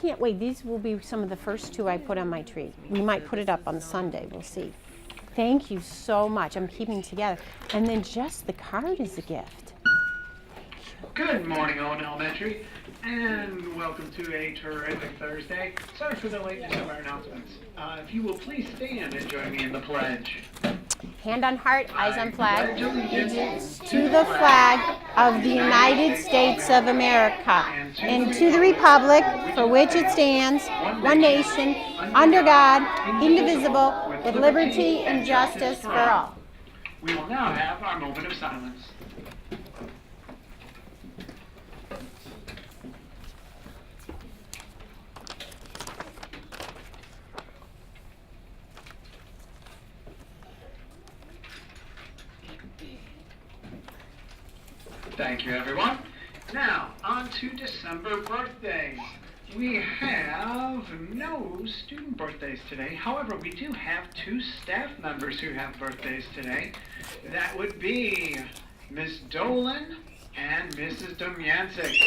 can't wait. These will be some of the first 2 I put on my tree. We might put it up on Sunday. We'll see. Thank you so much. I'm keeping together. And then just the card is a gift. Good morning, Owen Elementary, and welcome to a terrific Thursday. Sorry for the lateness of our announcements. If you will please stand and join me in the pledge. Hand on heart, eyes on flag. Pledge allegiance To the flag of the United States of America and to the republic for which it stands, one nation, under God, indivisible, with liberty and justice for all. We will now have our moment of silence. Thank you, everyone. Now, on to December birthdays. We have no student birthdays today. However, we do have 2 staff members who have birthdays today. That would be Ms. Dolan and Mrs. Domyancic.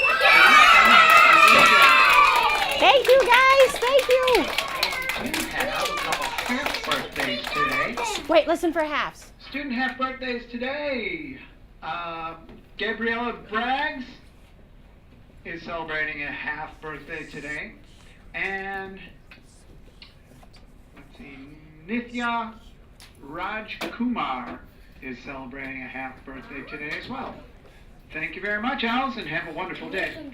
Thank you, guys. Thank you. We do have a couple half birthdays today. Wait, listen for halves. Student half birthdays today. Gabriella Braggs is celebrating a half birthday today. And let's see, Nithya Raj Kumar is celebrating a half birthday today as well. Thank you very much, Alice, and have a wonderful day.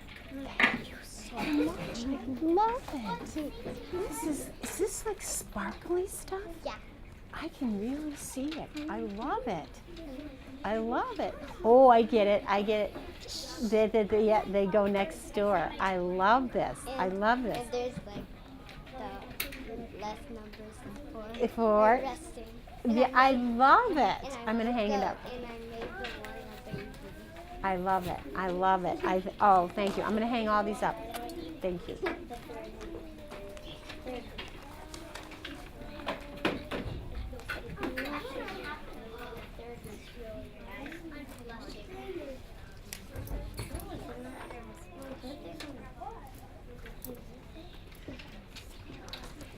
Thank you so much. I love it. Is this like sparkly stuff? Yeah. I can really see it. I love it. I love it. Oh, I get it. I get it. They go next door. I love this. I love this. And there's like the less numbers and For? resting. Yeah, I love it. I'm going to hang it up. And I made the one a baby. I love it. I love it. Oh, thank you. I'm going to hang all these up. Thank you.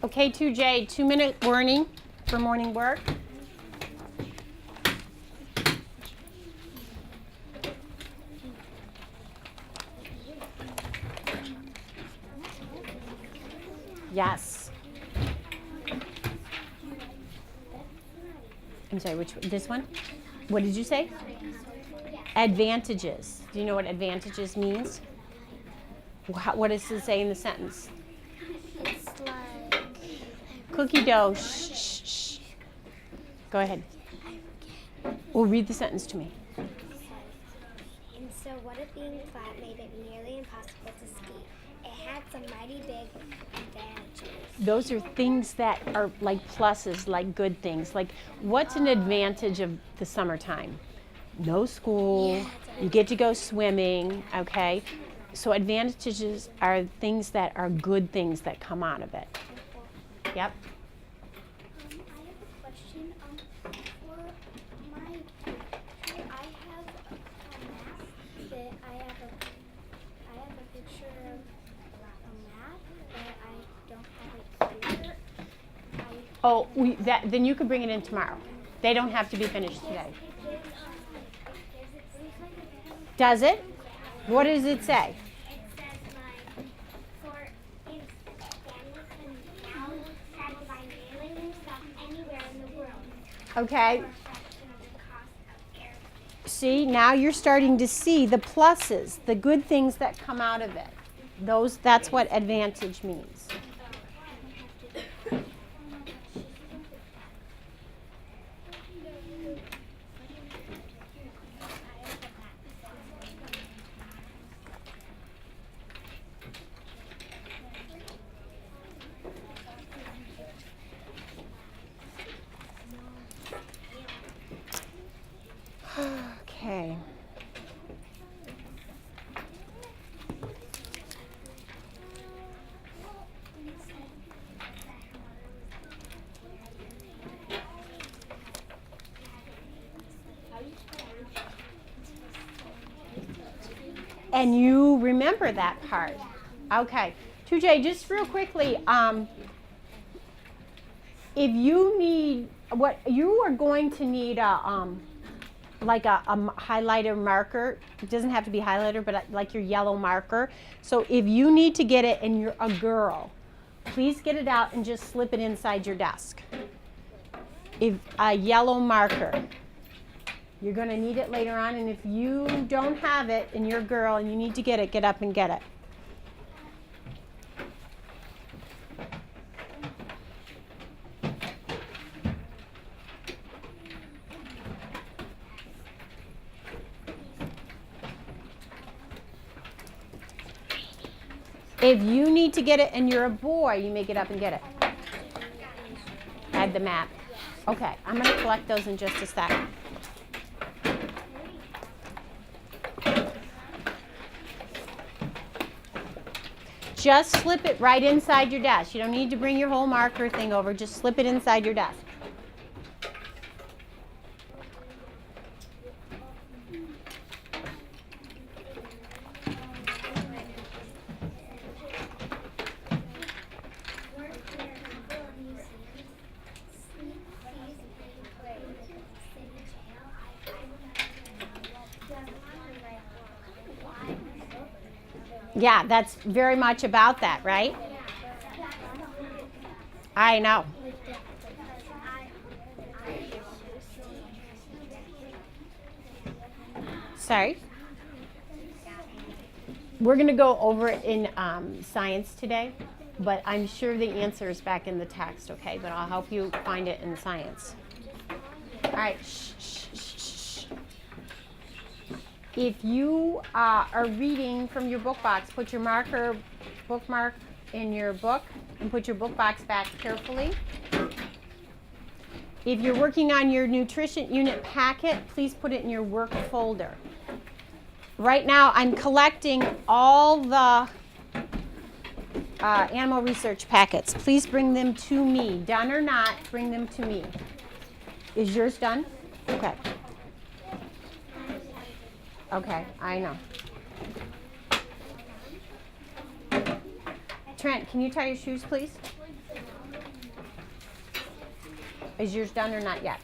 Okay, 2J, 2-minute warning for morning work. Yes. I'm sorry, this one? What did you say? Advantages. Do you know what advantages means? What does it say in the sentence? It's like Cookie dough. Shh, shh, shh. Go ahead. Well, read the sentence to me. and so what if being flat made it nearly impossible to ski? It had some mighty big advantages. Those are things that are like pluses, like good things. Like, what's an advantage of the summertime? No school. You get to go swimming, okay? So advantages are things that are good things that come out of it. Yep. I have a question. For my picture, I have a map that I have a picture of a map, but I don't have it here. Oh, then you can bring it in tomorrow. They don't have to be finished today. Does it? What does it say? It says like for instance, families can now travel by mailing stuff anywhere in the world. Okay. For a fraction of the cost of air. See, now you're starting to see the pluses, the good things that come out of it. That's what advantage means. Okay. And you remember that part. Okay. 2J, just real quickly, if you need, what you are going to need like a highlighter marker. It doesn't have to be highlighter, but like your yellow marker. So if you need to get it and you're a girl, please get it out and just slip it inside your desk. If a yellow marker, you're going to need it later on, and if you don't have it and you're a girl and you need to get it, get up and get it. If you need to get it and you're a boy, you may get up and get it. Add the map. Okay, I'm going to collect those in just a second. Just slip it right inside your desk. You don't need to bring your whole marker thing over. Just slip it inside your desk. Yeah, that's very much about that, right? I know. Sorry. We're going to go over it in science today, but I'm sure the answer is back in the text, okay? But I'll help you find it in science. All right. Shh, shh, shh, shh. If you are reading from your book box, put your bookmark in your book and put your book box back carefully. If you're working on your nutrition unit packet, please put it in your work folder. Right now, I'm collecting all the animal research packets. Please bring them to me. Done or not, bring them to me. Is yours done? Okay. Okay, I know. Trent, can you tie your shoes, please? Is yours done or not yet?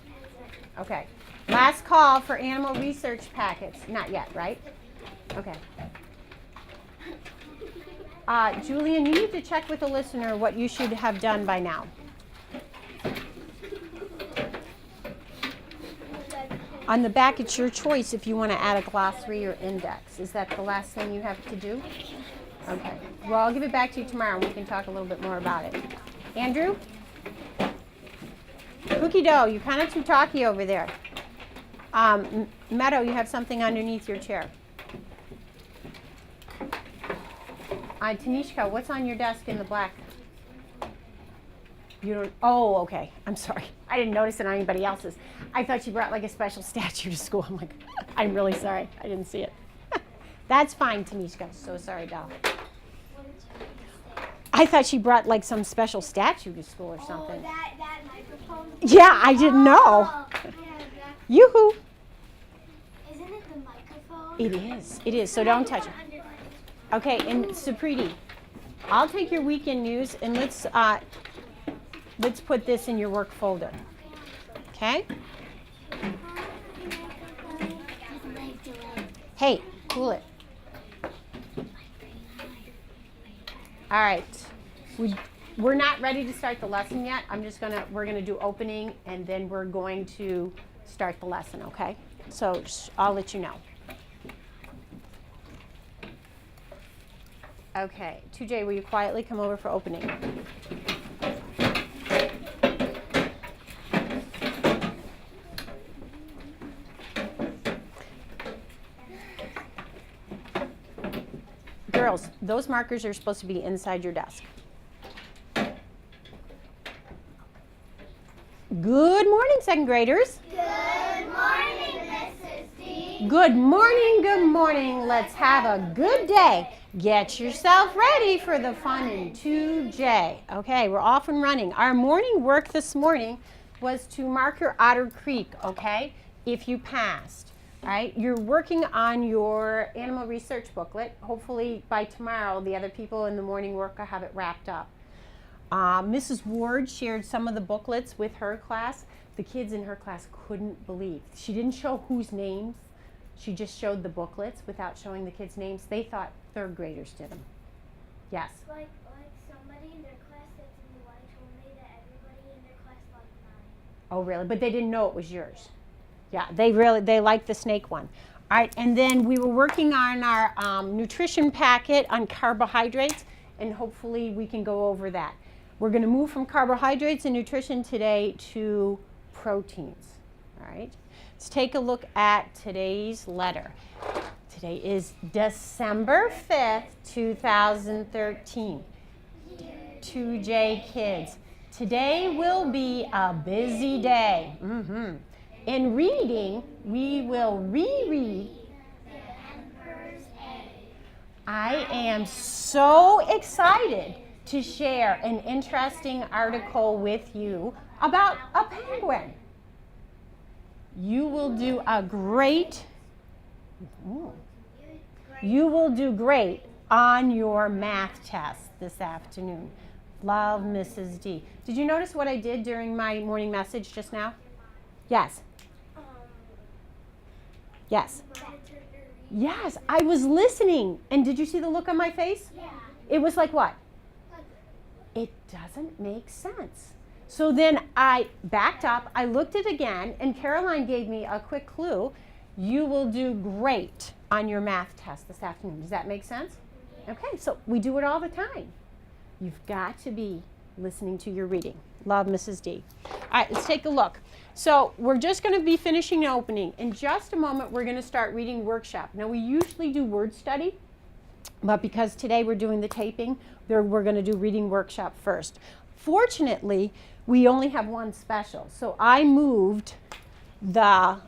Okay. Last call for animal research packets. Not yet, right? Okay. Julian, you need to check with the listener what you should have done by now. On the back, it's your choice if you want to add a glossary or index. Is that the last thing you have to do? Okay. Well, I'll give it back to you tomorrow and we can talk a little bit more about it. Andrew? Cookie dough, you're kind of too talky over there. Meadow, you have something underneath your chair. Tanishka, what's on your desk in the black? You don't, oh, okay. I'm sorry. I didn't notice it on anybody else's. I thought you brought like a special statue to school. I'm like, I'm really sorry. I didn't see it. That's fine, Tanishka. So sorry, doll. I thought she brought like some special statue to school or something. Oh, that microphone? Yeah, I didn't know. Oh, yeah, Yoo-hoo. isn't it the microphone? It is. It is. So don't touch it. Okay, and Supriti, I'll take your weekend news and let's put this in your work folder. Okay? Hey, cool it. All right. We're not ready to start the lesson yet. We're gonna do opening and then we're going to start the lesson, okay? So I'll let you know. Okay, 2J, will you quietly come over for opening? Girls, those markers are supposed to be inside your desk. Good morning, second graders. Good morning, Mrs. D. Good morning, good morning. Let's have a good day. Get yourself ready for the fun in 2J. Okay, we're off and running. Our morning work this morning was to mark your Otter Creek, okay, if you passed. All right, you're working on your animal research booklet. Hopefully by tomorrow, the other people in the morning work will have it wrapped up. Mrs. Ward shared some of the booklets with her class. The kids in her class couldn't believe. She didn't show whose names. She just showed the booklets without showing the kids' names. They thought third graders did them. Yes? Like somebody in their class that's in the Y told me that everybody in their class liked mine. Oh, really? But they didn't know it was yours. Yeah, they liked the snake one. All right, and then we were working on our nutrition packet on carbohydrates, and hopefully we can go over that. We're going to move from carbohydrates and nutrition today to proteins. All right, let's take a look at today's letter. Today is December 5th, 2013. 2J kids. Today will be a busy day. In reading, we will reread. I am so excited to share an interesting article with you about a penguin. You will do great on your math test this afternoon. Love, Mrs. D. Did you notice what I did during my morning message just now? Yes. Yes. Yes, I was listening. And did you see the look on my face? Yeah. It was like what? It doesn't make sense. So then I backed up, I looked at it again, and Caroline gave me a quick clue. You will do great on your math test this afternoon. Does that make sense? Okay, so we do it all the time. You've got to be listening to your reading. Love, Mrs. D. All right, let's take a look. So we're just going to be finishing the opening. In just a moment, we're going to start reading workshop. Now, we usually do word study, but because today we're doing the taping, we're going to do reading workshop first. Fortunately, we only have one special. So I moved the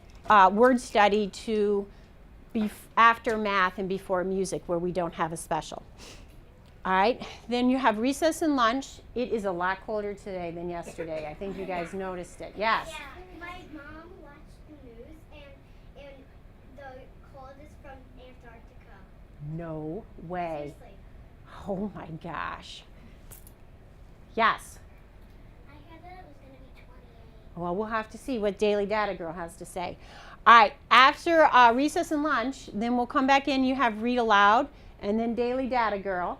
word study to after math and before music, where we don't have a special. All right, then you have recess and lunch. It is a lot colder today than yesterday. I think you guys noticed it. Yes? Yeah, my mom watched the news and the cold is from Antarctica. No way. Seriously. Oh my gosh. Yes? I heard that it was going to be 28. Well, we'll have to see what Daily Data Girl has to say. All right, after recess and lunch, then we'll come back in. You have read aloud, and then Daily Data Girl.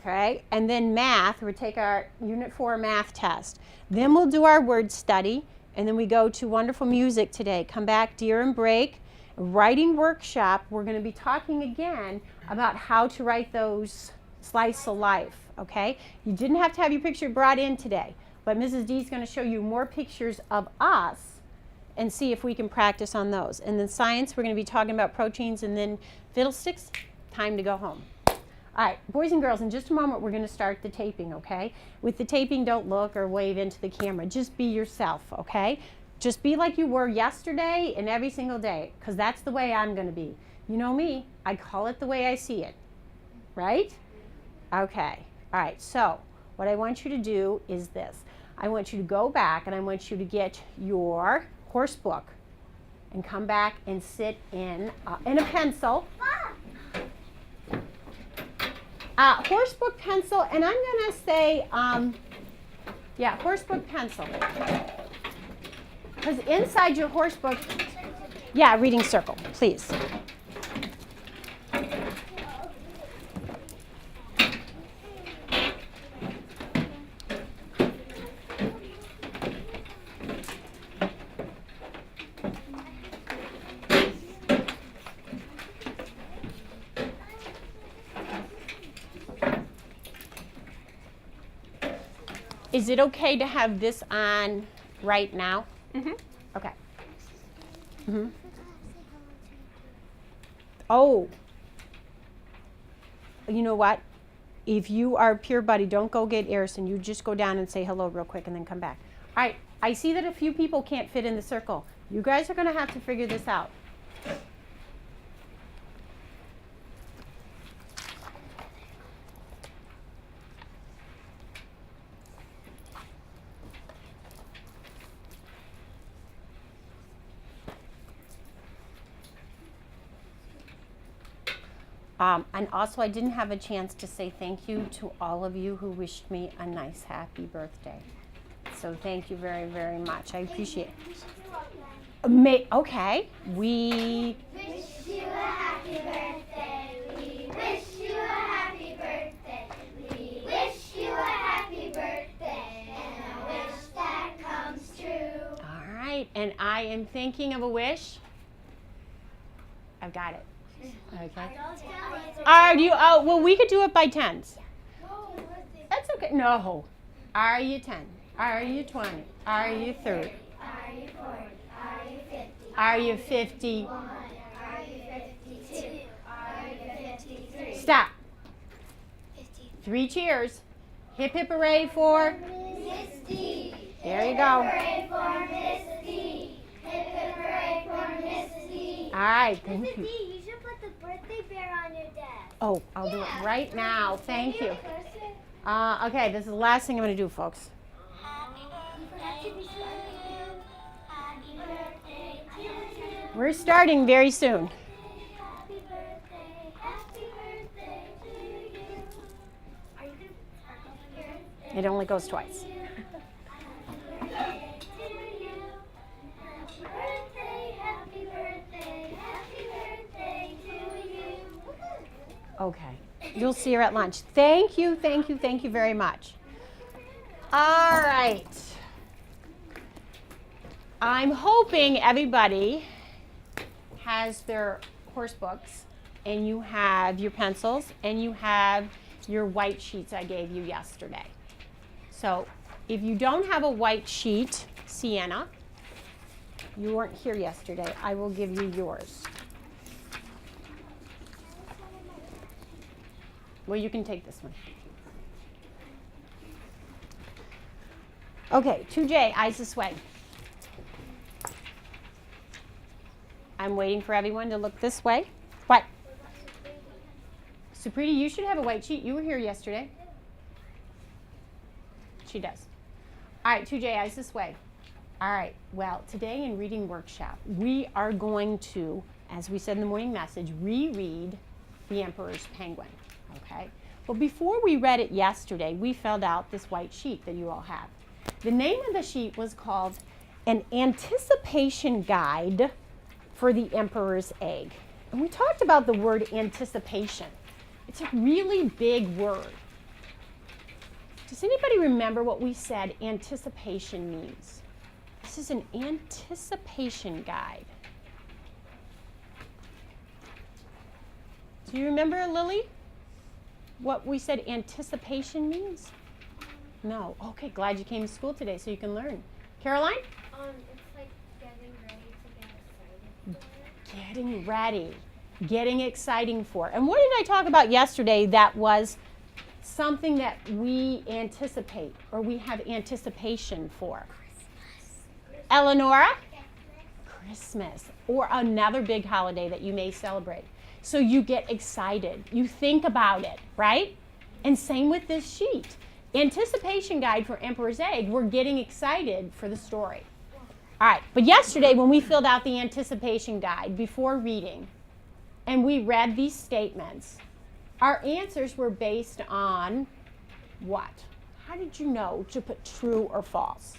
Okay, and then math, we'll take our Unit 4 math test. Then we'll do our word study, and then we go to wonderful music today. Come back, dear, and break. Writing workshop, we're going to be talking again about how to write those slice of life, okay? You didn't have to have your picture brought in today, but Mrs. D is going to show you more pictures of us and see if we can practice on those. And then science, we're going to be talking about proteins, and then fiddlesticks, time to go home. All right, boys and girls, in just a moment, we're going to start the taping, okay? With the taping, don't look or wave into the camera. Just be yourself, okay? Just be like you were yesterday and every single day, because that's the way I'm going to be. You know me, I call it the way I see it, right? Okay, all right, so what I want you to do is this. I want you to go back, and I want you to get your horse book and come back and sit in a pencil. Horse book pencil, and I'm going to say, horse book pencil. Because inside your horse book, reading circle, please. Is it okay to have this on right now? Mm-hmm. Okay. Mm-hmm. Oh. You know what? If you are Pure Buddy, don't go get Harrison. You just go down and say hello real quick and then come back. All right. I see that a few people can't fit in the circle. You guys are going to have to figure this out. And also, I didn't have a chance to say thank you to all of you who wished me a nice, happy birthday. So thank you very, very much. I appreciate it. Okay. We Wish you a happy birthday. We wish you a happy birthday. We wish you a happy birthday. And a wish that comes true. All right. And I am thinking of a wish. I've got it. Okay. Are you? Oh, well, we could do it by tens. That's okay. No. Are you 10? Are you 20? Are you 30? Are you 40? Are you 50? Are you 50? Are you 52? Are you 53? Stop. 53. 3 cheers. Hip hip hooray for. Misty. There you go. Hooray for Misty. Hip hip hooray for Misty. All right. Thank you. You should put the birthday bear on your desk. Oh, I'll do it right now. Thank you. Okay, this is the last thing I'm going to do, folks. We're starting very soon. It only goes twice. Okay. You'll see her at lunch. Thank you, thank you, thank you very much. All right. I'm hoping everybody has their course books, and you have your pencils, and you have your white sheets I gave you yesterday. So if you don't have a white sheet, Sienna, you weren't here yesterday, I will give you yours. Well, you can take this one. Okay, 2J, eyes this way. I'm waiting for everyone to look this way. What? Supriti, you should have a white sheet. You were here yesterday. She does. All right, 2J, eyes this way. All right, well, today in reading workshop, we are going to, as we said in the morning message, reread The Emperor's Penguin. Okay? Well, before we read it yesterday, we filled out this white sheet that you all have. The name of the sheet was called An Anticipation Guide for the Emperor's Egg. And we talked about the word anticipation. It's a really big word. Does anybody remember what we said anticipation means? This is an anticipation guide. Do you remember, Lily, what we said anticipation means? No. Okay, glad you came to school today so you can learn. Caroline? It's like getting ready to get excited for it. Getting ready. Getting exciting for. And what did I talk about yesterday that was something that we anticipate or we have anticipation for? Christmas. Eleonora? Christmas. Or another big holiday that you may celebrate. So you get excited. You think about it, right? And same with this sheet. Anticipation guide for Emperor's Egg. We're getting excited for the story. All right, but yesterday when we filled out the anticipation guide before reading, and we read these statements, our answers were based on what? How did you know to put true or false?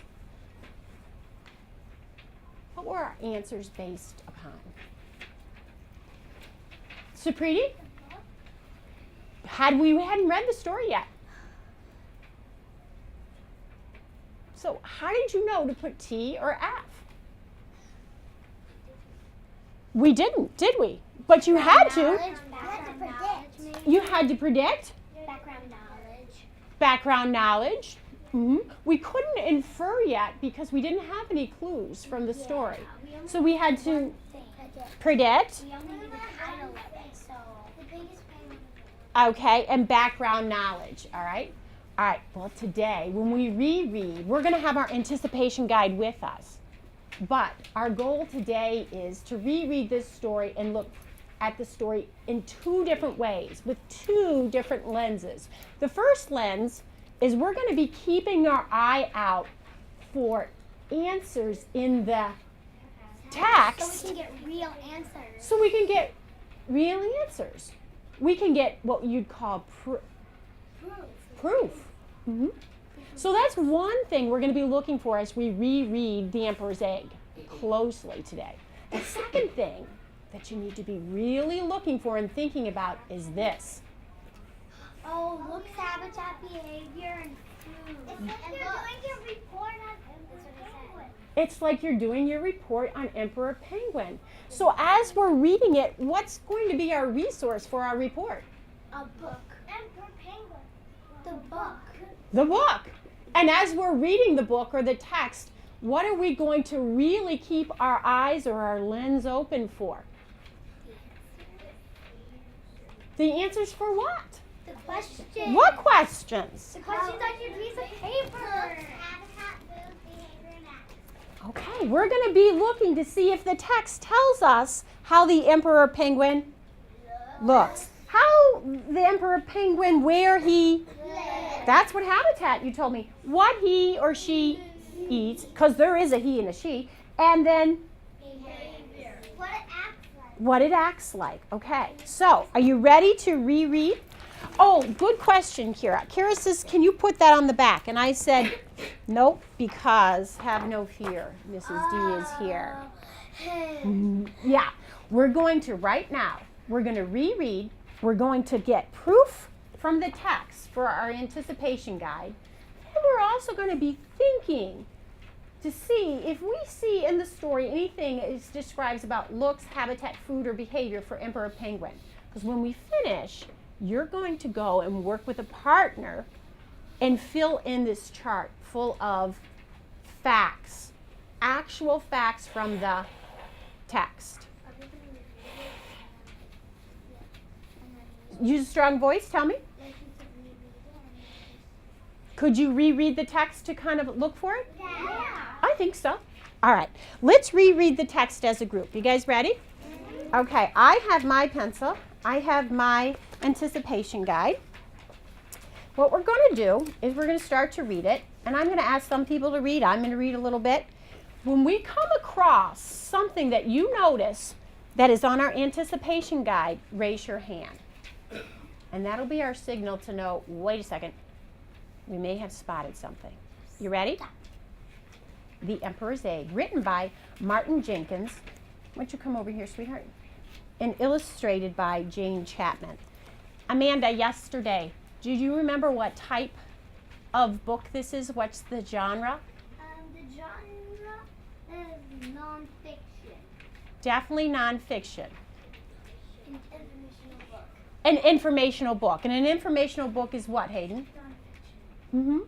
What were our answers based upon? Supriti? We hadn't read the story yet. So how did you know to put T or F? We didn't, did we? But you had to. You had to predict. Background knowledge. Background knowledge. Mm-hmm. We couldn't infer yet because we didn't have any clues from the story. So we had to predict. We only knew the title of it, so the biggest penguin. Okay, and background knowledge, all right? All right, well today, when we reread, we're gonna have our anticipation guide with us. But our goal today is to reread this story and look at the story in 2 different ways, with 2 different lenses. The first lens is we're gonna be keeping our eye out for answers in the text. So we can get real answers. So we can get real answers. we can get what you'd call proof. Mm-hmm. So that's one thing we're going to be looking for as we reread The Emperor's Egg closely today. The second thing that you need to be really looking for and thinking about is this. Oh, looks, habitat, behavior, and food. It's like you're doing your report on Emperor Penguin. It's like you're doing your report on Emperor Penguin. So as we're reading it, what's going to be our resource for our report? A book. Emperor Penguin. The book. The book. And as we're reading the book or the text, what are we going to really keep our eyes or our lens open for? The answers for what? The questions. What questions? The questions on your piece of paper. Okay, we're going to be looking to see if the text tells us how the Emperor Penguin looks. How the Emperor Penguin, where he, that's what habitat you told me. What he or she eats, because there is a he and a she, and then Behavior. What it acts like. what it acts like. Okay, so are you ready to reread? Oh, good question, Kira. Kira says, can you put that on the back? And I said, nope, because have no fear, Mrs. D is here. Yeah, we're going to right now, we're going to reread. We're going to get proof from the text for our anticipation guide. And we're also going to be thinking to see if we see in the story anything it describes about looks, habitat, food, or behavior for Emperor Penguin. Because when we finish, you're going to go and work with a partner and fill in this chart full of facts, actual facts from the text. Use a strong voice, tell me. Could you reread the text to kind of look for it? Yeah. I think so. All right, let's reread the text as a group. You guys ready? Okay, I have my pencil. I have my anticipation guide. What we're going to do is we're going to start to read it, and I'm going to ask some people to read. I'm going to read a little bit. When we come across something that you notice that is on our anticipation guide, raise your hand. And that'll be our signal to know, wait a second, we may have spotted something. You ready? The Emperor's Egg, written by Martin Jenkins. Why don't you come over here, sweetheart? And illustrated by Jane Chapman. Amanda, yesterday, do you remember what type of book this is? What's the genre? The genre is nonfiction. Definitely nonfiction. An informational book. An informational book. And an informational book is what, Hayden? Nonfiction. Mm-hmm.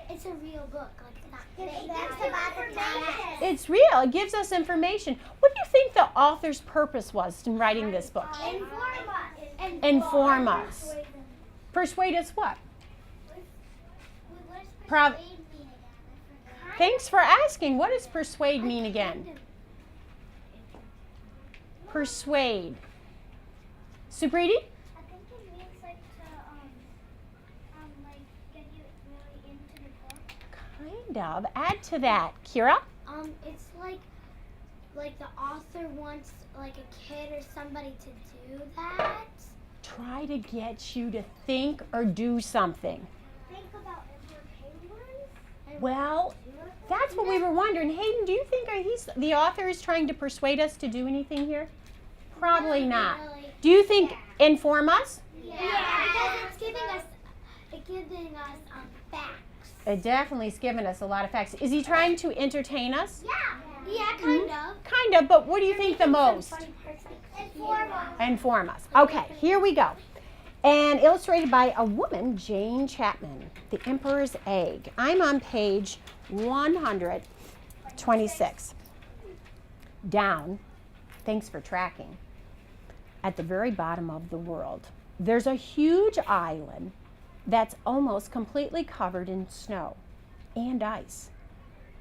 It's a real book. Like it's not about information. It's real. It gives us information. What do you think the author's purpose was in writing this book? Inform us. Inform us. Persuade us what? Prob- Thanks for asking. What does persuade mean again? Persuade. Supriti? I think it means like to like get you really into the book. Kind of. Add to that. Kira? It's like the author wants like a kid or somebody to do that. Try to get you to think or do something. Think about Emperor Penguins. Well, that's what we were wondering. Hayden, do you think the author is trying to persuade us to do anything here? Probably not. Really. Do you think inform us? Yeah, because it's giving us facts. It definitely is giving us a lot of facts. Is he trying to entertain us? Yeah, kind of. Kind of, but what do you think the most? Inform us. Inform us. Okay, here we go. And illustrated by a woman, Jane Chapman, The Emperor's Egg. I'm on page 126. Down, thanks for tracking, at the very bottom of the world, there's a huge island that's almost completely covered in snow and ice.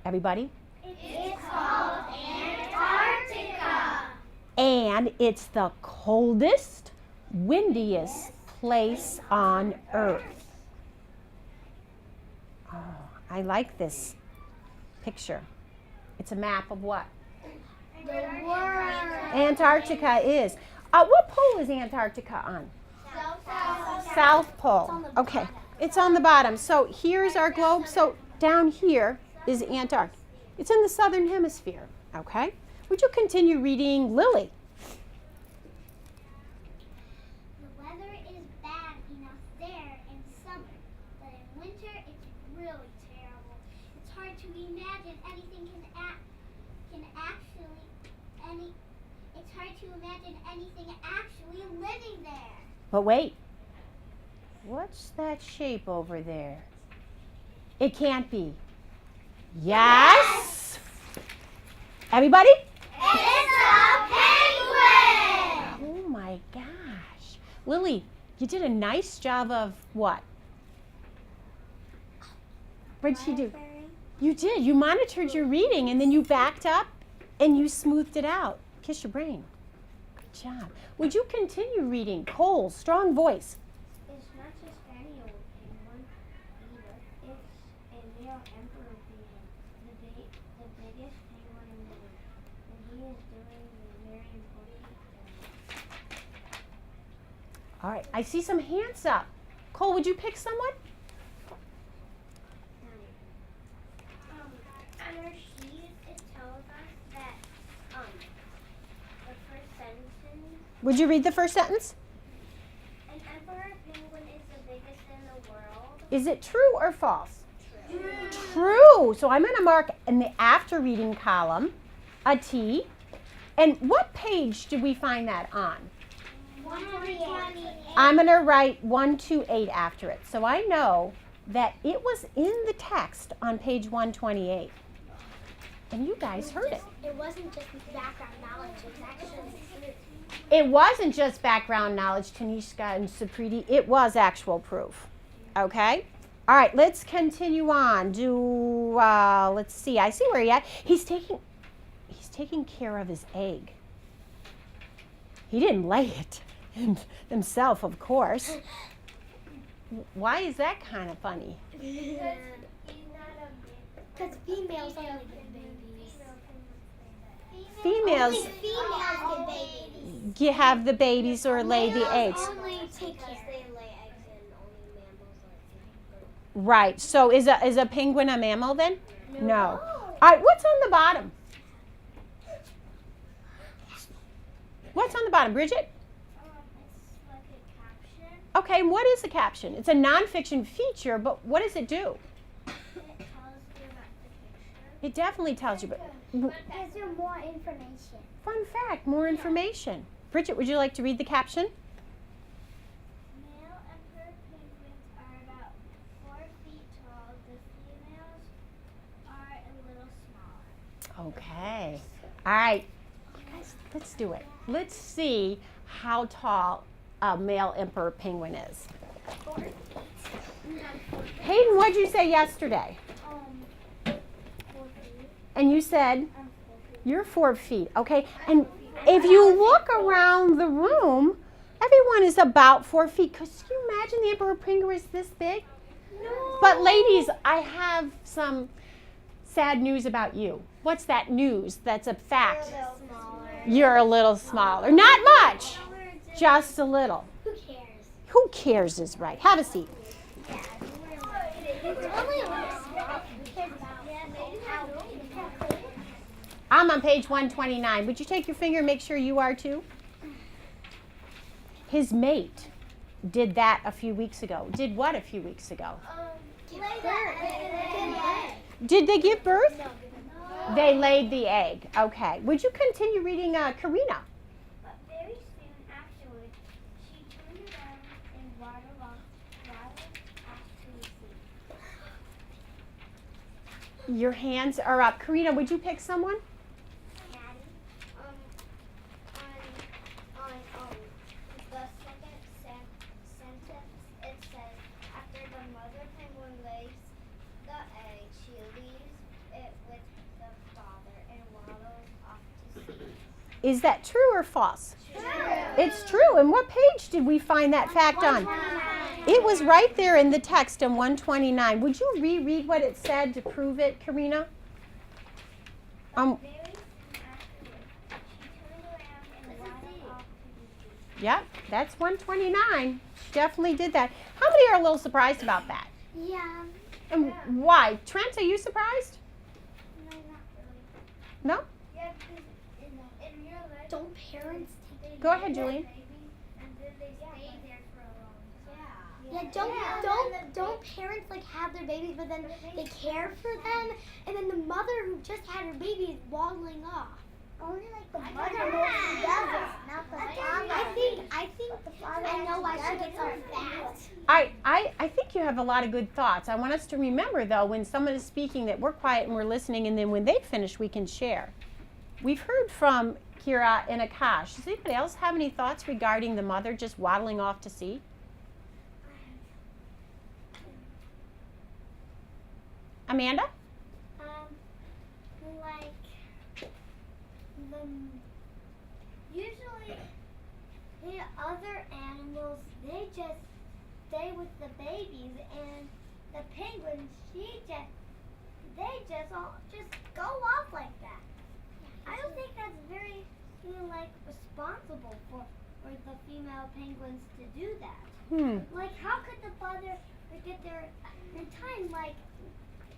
Everybody? It's called Antarctica. And it's the coldest, windiest place on Earth. Oh, I like this picture. It's a map of what? The world. Antarctica is. What pole is Antarctica on? South Pole. Okay, it's on the bottom. So here's our globe. So down here is Antarctica. It's in the southern hemisphere. Okay. Would you continue reading, Lily? The weather is bad enough there in summer, but in winter it's really terrible. It's hard to imagine anything it's hard to imagine anything actually living there. But wait. What's that shape over there? It can't be. Yes? Everybody? It's a penguin! Oh my gosh. Lily, you did a nice job of what? What did she do? You did. You monitored your reading and then you backed up and you smoothed it out. Kiss your brain. Good job. Would you continue reading? Cole, strong voice. It's not just any old penguin either. It's a male emperor penguin, the biggest penguin in the world. And he is doing a very important thing. All right. I see some hands up. Cole, would you pick someone? On our sheet, it tells us that the first sentence, Would you read the first sentence? an emperor penguin is the biggest in the world. Is it true or false? True. So I'm going to mark in the after reading column a T. And what page did we find that on? 128. I'm going to write 128 after it. So I know that it was in the text on page 128. And you guys heard it. It wasn't just background knowledge, it's actually proof. It wasn't just background knowledge, Tanishka and Supriti. It was actual proof. Okay? All right, let's continue on. Let's see. I see where he at. He's taking care of his egg. He didn't lay it himself, of course. Why is that kind of funny? Because females only get babies. Females Only females get babies. have the babies or lay the eggs. Only take care. They lay eggs and only mammals are. Right. So is a penguin a mammal then? No. All right. What's on the bottom? What's on the bottom, Bridget? It's like a caption. Okay. And what is the caption? It's a nonfiction feature, but what does it do? It tells you about the picture. It definitely tells you. But Gives you more information. fun fact, more information. Bridget, would you like to read the caption? Male emperor penguins are about 4 feet tall. The females are a little smaller. Okay. All right. You guys, let's do it. Let's see how tall a male emperor penguin is. 4 feet. Hayden, what did you say yesterday? 4 feet. And you said I'm 4 feet. you're 4 feet. Okay. And if you look around the room, everyone is about 4 feet. Could you imagine the emperor penguin is this big? No. But ladies, I have some sad news about you. What's that news? That's a fact. You're a little smaller. Not much. Just a little. Who cares? Who cares is right. Have a seat. It's only a little small. Who cares about how big? I'm on page 129. Would you take your finger and make sure you are too? His mate did that a few weeks ago. Did what a few weeks ago? Did they give birth? No. They laid the egg. Okay. Would you continue reading Karina? But very soon afterwards, she turned around and waddled off to the sea. Your hands are up. Karina, would you pick someone? Maddie, on the second sentence, it says, after the mother penguin lays the egg, she leaves it with the father and waddles off to sea. Is that true or false? True. It's true. And what page did we find that fact on? It was right there in the text on 129. Would you reread what it said to prove it, Karina? Very soon afterwards, she turned around and waddled off to the sea. Yep, that's 129. She definitely did that. How many are a little surprised about that? Yeah. And why? Trent, are you surprised? No, not really. No? Yeah, because in real life, don't parents take Go ahead, Julian. and then they stay there for a long time? Yeah, don't parents like have their babies, but then they care for them, and then the mother who just had her baby is waddling off. Only like the mother mostly does it, not the father. I think the father. I know why she gets so fat. I think you have a lot of good thoughts. I want us to remember, though, when someone is speaking that we're quiet and we're listening, and then when they finish, we can share. We've heard from Kira and Akash. Does anybody else have any thoughts regarding the mother just waddling off to sea? Amanda? Like usually the other animals, they just stay with the babies, and the penguins, they just go off like that. I don't think that's very responsible for the female penguins to do that. Like, how could the father get there in time? Like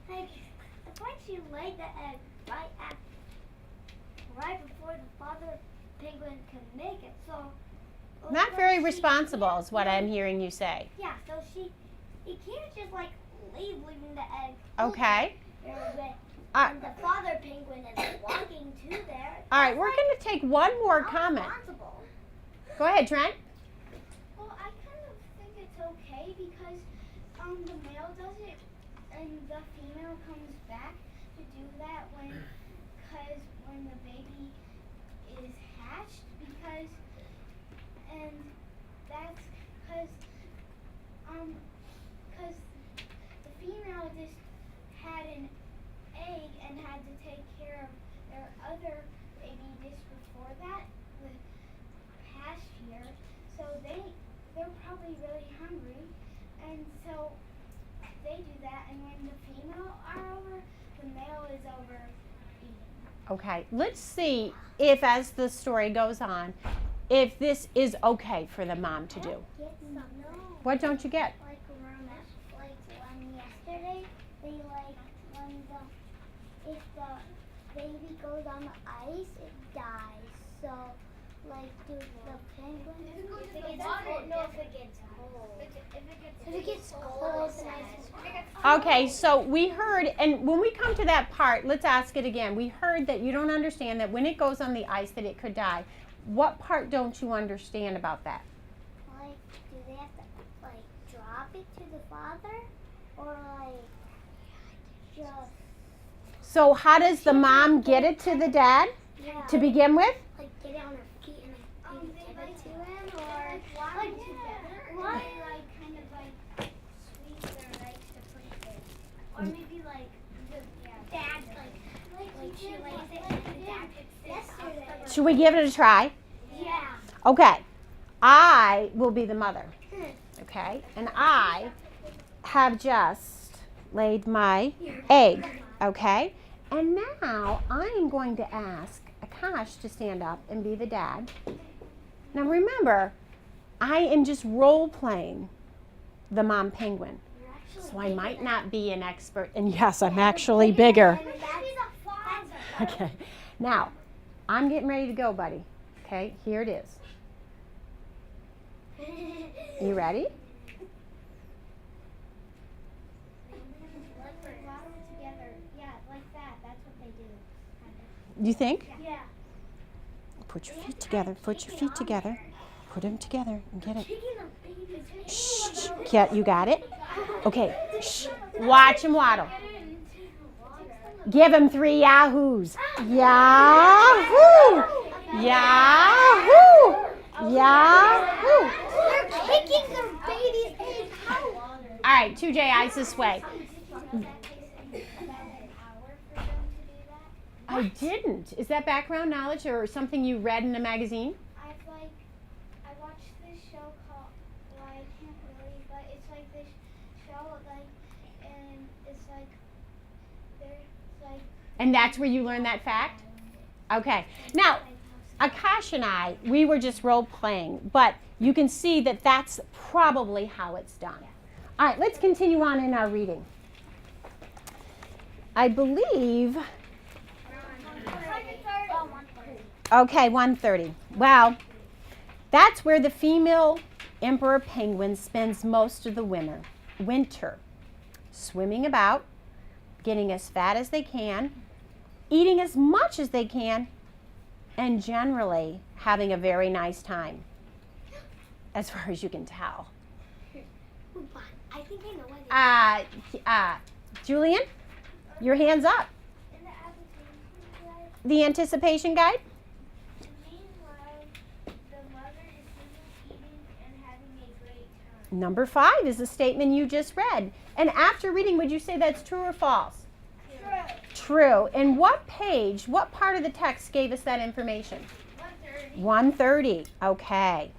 it's like she laid the egg right before the father penguin can make it. So Not very responsible is what I'm hearing you say. Yeah, so he can't just leaving the egg. Okay. And the father penguin is walking to there. All right, we're going to take one more comment. Responsible. Go ahead, Trent. Well, I kind of think it's okay because the male does it and the female comes back to do that when the baby is hatched and that's because the female just had an egg and had to take care of their other baby just before that, the past year. So they're probably really hungry, and so they do that. And when the female are over, the male is over eating. Okay, let's see if, as the story goes on, if this is okay for the mom to do. No. What don't you get? Like when yesterday, if the baby goes on the ice, it dies. So, do the penguins? If it gets cold. No, if it gets cold. If it gets cold, then Okay, so we heard, and when we come to that part, let's ask it again. We heard that you don't understand that when it goes on the ice that it could die. What part don't you understand about that? Do they have to, drop it to the father? Or, just... So how does the mom get it to the dad to begin with? Get it on her feet and maybe give it to him? Or, why? Kind of, squeeze their legs to push it. Or maybe, the dad, she lays it and the dad picks it up. Should we give it a try? Yeah. Okay, I will be the mother, okay? And I have just laid my egg, okay? And now I'm going to ask Akash to stand up and be the dad. Now remember, I am just role-playing the mom penguin. So I might not be an expert, and yes, I'm actually bigger. Okay, now I'm getting ready to go, buddy. Okay, here it is. You ready? You think? Yeah. Put your feet together. Put your feet together. Put them together and get it. Shh. Yeah, you got it? Okay. Shh. Watch him waddle. Give him 3 yahoos. Yahoo! Yahoo! Yahoo! They're kicking their baby's egg out. All right, 2J, eyes this way. I didn't. Is that background knowledge or something you read in a magazine? I watched this show called, I can't really, but it's this show, and it's there's And that's where you learned that fact? Okay. Now, Akash and I, we were just role playing, but you can see that that's probably how it's done. All right, let's continue on in our reading. I believe, okay, 1:30. Well, that's where the female emperor penguin spends most of the winter, swimming about, getting as fat as they can, eating as much as they can, and generally having a very nice time, as far as you can tell. I think I know what Julian, your hand's up. The anticipation guide? Meanwhile, the mother is eating and having a great time. Number 5 is the statement you just read. And after reading, would you say that's true or false? True. And what page, what part of the text gave us that information? 130. Okay.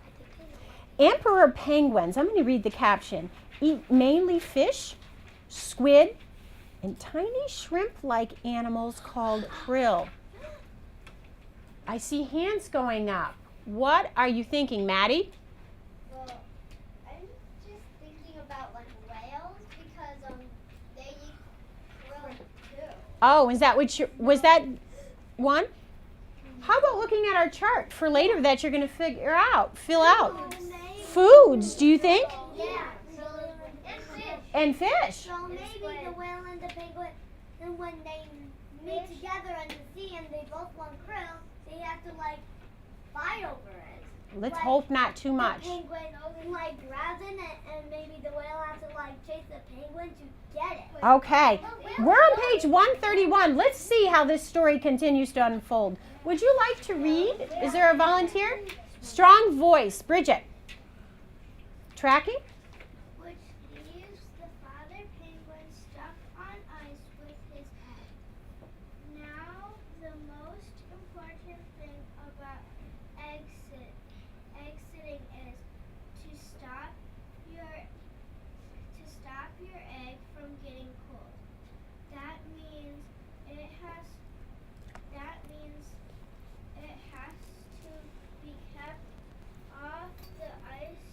Emperor penguins, I'm going to read the caption, eat mainly fish, squid, and tiny shrimp-like animals called krill. I see hands going up. What are you thinking, Maddie? Well, I'm just thinking about like whales because they eat krill too. Oh, is that was that one? How about looking at our chart for later that you're going to fill out? Foods, do you think? Yeah. And fish. So maybe the whale and the penguin, and when they meet together in the sea and they both want krill, they have to like fight over it. Let's Like, hope not too much. The penguin like grabs it and maybe the whale has to like chase the penguin to get it. Okay, we're on page 131. Let's see how this story continues to unfold. Would you like to read? Is there a volunteer? Strong voice. Bridget. Tracking? Which leaves the father penguin stuck on ice with his head. Now, the most important thing about exiting is to stop your egg from getting cold. That means it has to be kept off the ice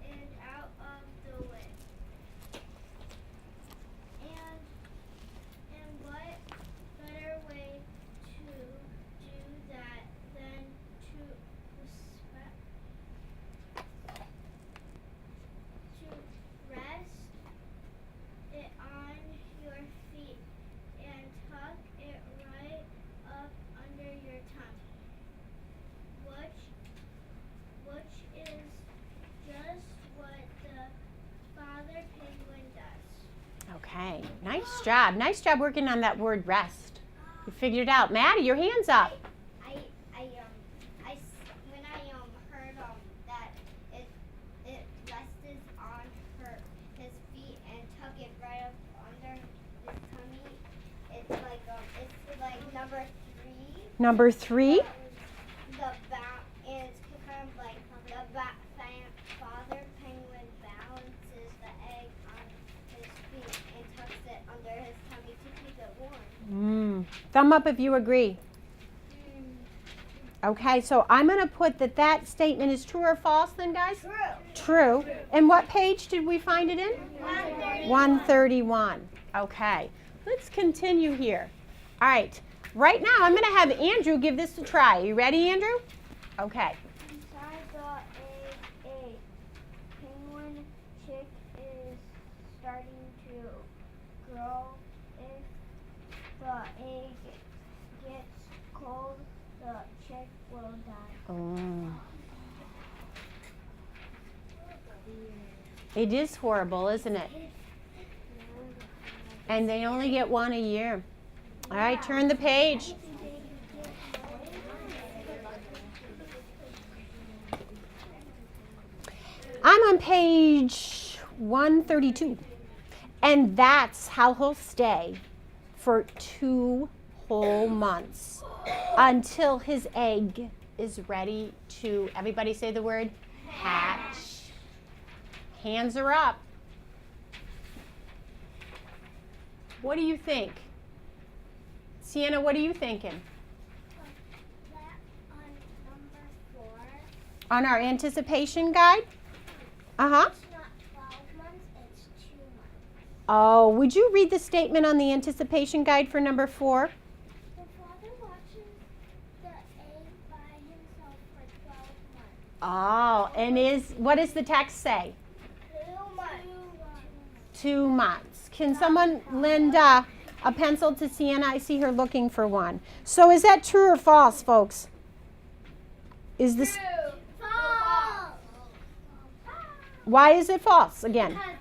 and out of the wind. And what better way to do that than to rest it on your feet and tuck it right up under your tummy, which is just what the father penguin does. Okay, nice job. Nice job working on that word rest. You figured it out. Maddie, your hand's up. When I heard that it rested on his feet and tuck it right up under his tummy, it's like number 3. Number 3. It's kind of like the father penguin balances the egg on his feet and tucks it under his tummy to keep it warm. Thumb up if you agree. Okay, so I'm going to put that statement is true or false then, guys? True. And what page did we find it in? 131. Okay, let's continue here. All right, right now I'm going to have Andrew give this a try. Are you ready, Andrew? Okay. Inside the egg, a penguin chick is starting to grow. If the egg gets cold, the chick will die. Oh. It is horrible, isn't it? And they only get one a year. All right, turn the page. I'm on page 132. And that's how he'll stay for 2 whole months until his egg is ready to, everybody say the word, hatch. Hands are up. What do you think? Sienna, what are you thinking? That on on our anticipation guide? Uh-huh. It's not 12 months, it's 2 months. Oh, would you read the statement on the anticipation guide for number 4? The father watches the egg by himself for 12 months. Oh, and what does the text say? 2 months. 2 months. Can someone lend a pencil to Sienna? I see her looking for one. So is that true or false, folks? Is this? False. Why is it false again? Because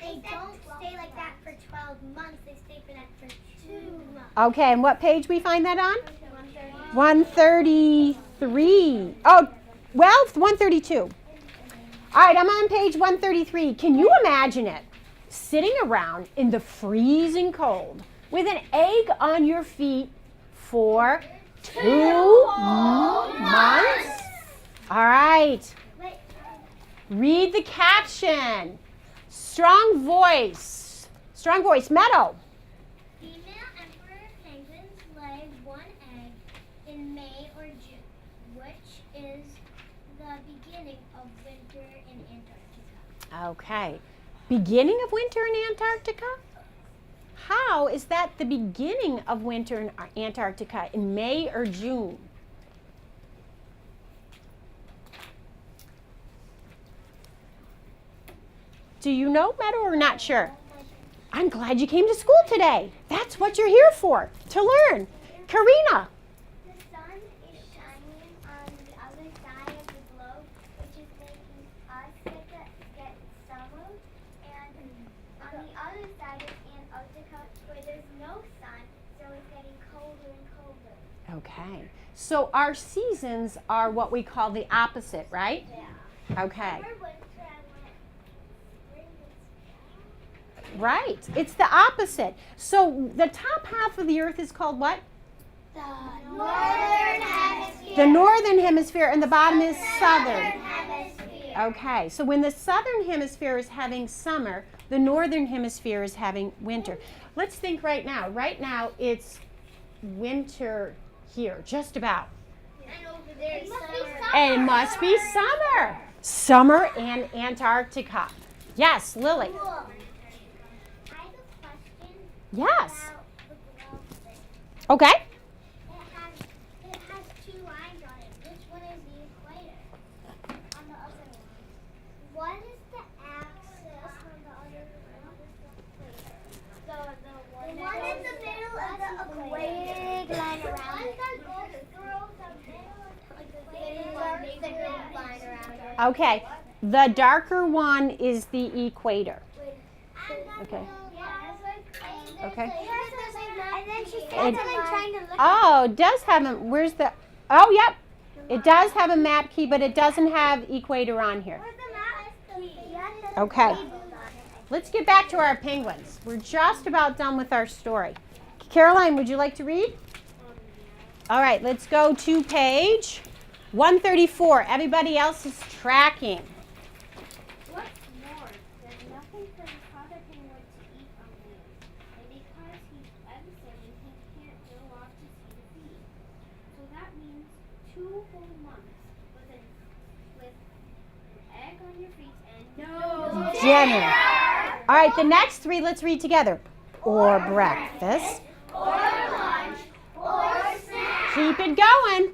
they don't stay like that for 12 months. They stay for that for 2 months. Okay, and what page we find that on? 133. Oh, well, it's 132. All right, I'm on page 133. Can you imagine it? Sitting around in the freezing cold with an egg on your feet for 2 months? All right. Read the caption. Strong voice. Strong voice. Meadow. Female emperor penguins lay 1 egg in May or June, which is the beginning of winter in Antarctica. Okay. Beginning of winter in Antarctica? How is that the beginning of winter in Antarctica, in May or June? Do you know, Meadow, or not sure? I'm glad you came to school today. That's what you're here for, to learn. Karina. The sun is shining on the other side of the globe, which is making us get summer. And on the other side is Antarctica, where there's no sun, so it's getting colder and colder. Okay. So our seasons are what we call the opposite, right? Yeah. Okay. Summer, winter, and spring and fall. Right. It's the opposite. So the top half of the earth is called what? The northern hemisphere. The northern hemisphere, and the bottom is southern. Hemisphere. Okay. So when the southern hemisphere is having summer, the northern hemisphere is having winter. Let's think right now. Right now it's winter here, just about. And over there is summer. And it must be summer. Summer in Antarctica. Yes, Lily. Cool. I have a question Yes. about the globe thing. Okay. It has 2 lines on it. Which one is the equator? On the other one. What is the axis on the other one? The one in the middle of the equator. Line around it. Line around it. Okay. The darker one is the equator. Okay. Okay. And then she said And- something trying to look Oh, it does have a, where's the, oh, yep. It does have a map key, but it doesn't have equator on here. Where's the map? Okay. Let's get back to our penguins. We're just about done with our story. Caroline, would you like to read? All right, let's go to page 134. Everybody else is tracking. What's more, there's nothing for the father penguin to eat on land. And because he's babysitting, he can't go off to see the feed. So that means 2 whole months with egg on your feet and no Dinner. All right, the next 3 let's read together. Or breakfast. or lunch or snack. Keep it going.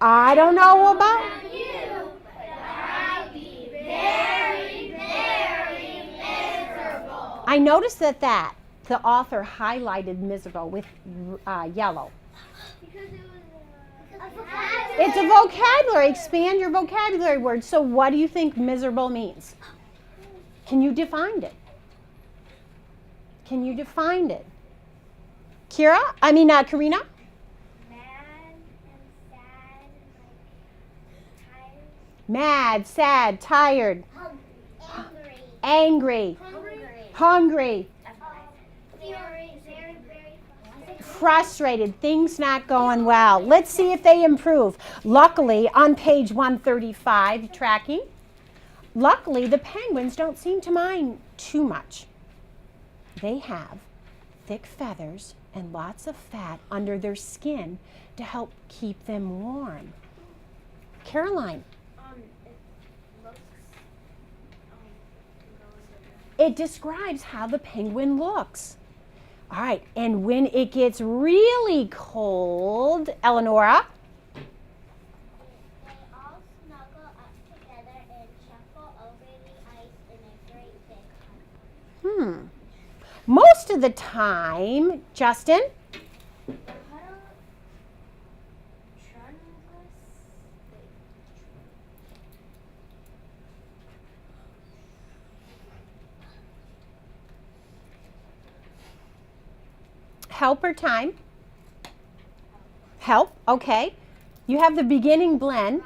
I don't know about. You, but I'd be very, very miserable. I noticed that the author highlighted miserable with yellow. Because it was It's a vocabulary. Expand your vocabulary word. So what do you think miserable means? Can you define it? Can you define it? Karina? mad and sad and tired. Mad, sad, tired, Angry. angry, Hungry. hungry, Very, very, very frustrated, things not going well. Let's see if they improve. Luckily, on page 135, tracking, luckily the penguins don't seem to mind too much. They have thick feathers and lots of fat under their skin to help keep them warm. Caroline. It looks, It describes how the penguin looks. All right, and when it gets really cold, Eleonora? they all snuggle up together and shuffle over the ice in a great big huddle. Most of the time, Justin? The huddle trundles. Help or time? Help, okay. You have the beginning blend.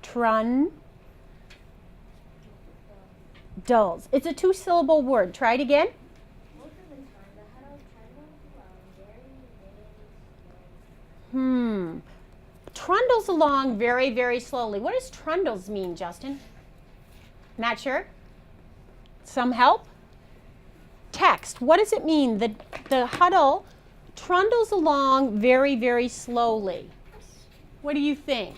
Trun. Dulls. It's a 2-syllable word. Try it again. Most of the time, the huddle trundles along very, very slowly. Trundles along very, very slowly. What does trundles mean, Justin? Not sure? Some help? Text. What does it mean? The huddle trundles along very, very slowly. What do you think?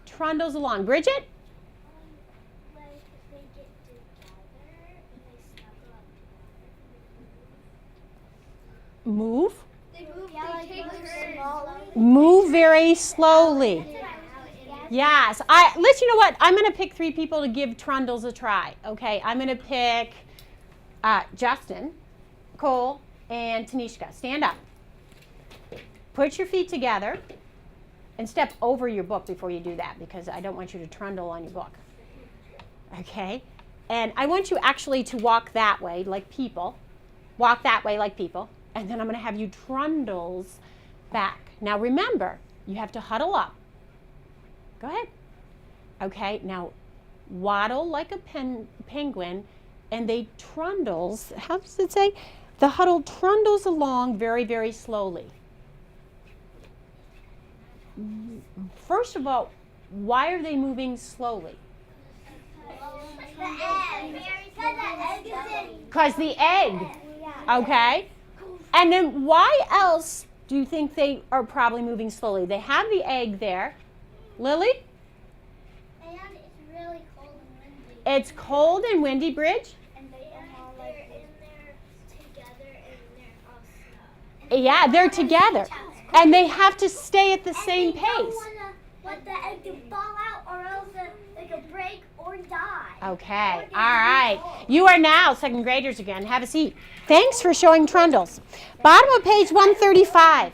Trundles along. Bridget? Like they get together and they snuggle up together. Move. They move. Yeah, they take turns. Move very slowly. Yes. You know what? I'm going to pick 3 people to give trundles a try. Okay. I'm going to pick Justin, Cole, and Tanishka. Stand up. Put your feet together and step over your book before you do that because I don't want you to trundle on your book. Okay. And I want you actually to walk that way like people. Walk that way like people. And then I'm going to have you trundles back. Now remember, you have to huddle up. Go ahead. Okay, now waddle like a penguin, and they trundles, how does it say? The huddle trundles along very, very slowly. First of all, why are they moving slowly? Because the egg. Okay. And then why else do you think they are probably moving slowly? They have the egg there. Lily? And it's really cold and windy. It's cold and windy, Bridge? And they're in there together and they're all snug. Yeah, they're together. And they have to stay at the same pace. They don't want to let the egg to fall out or else they could break or die. Okay, all right. You are now 2nd graders again. Have a seat. Thanks for showing trundles. Bottom of page 135.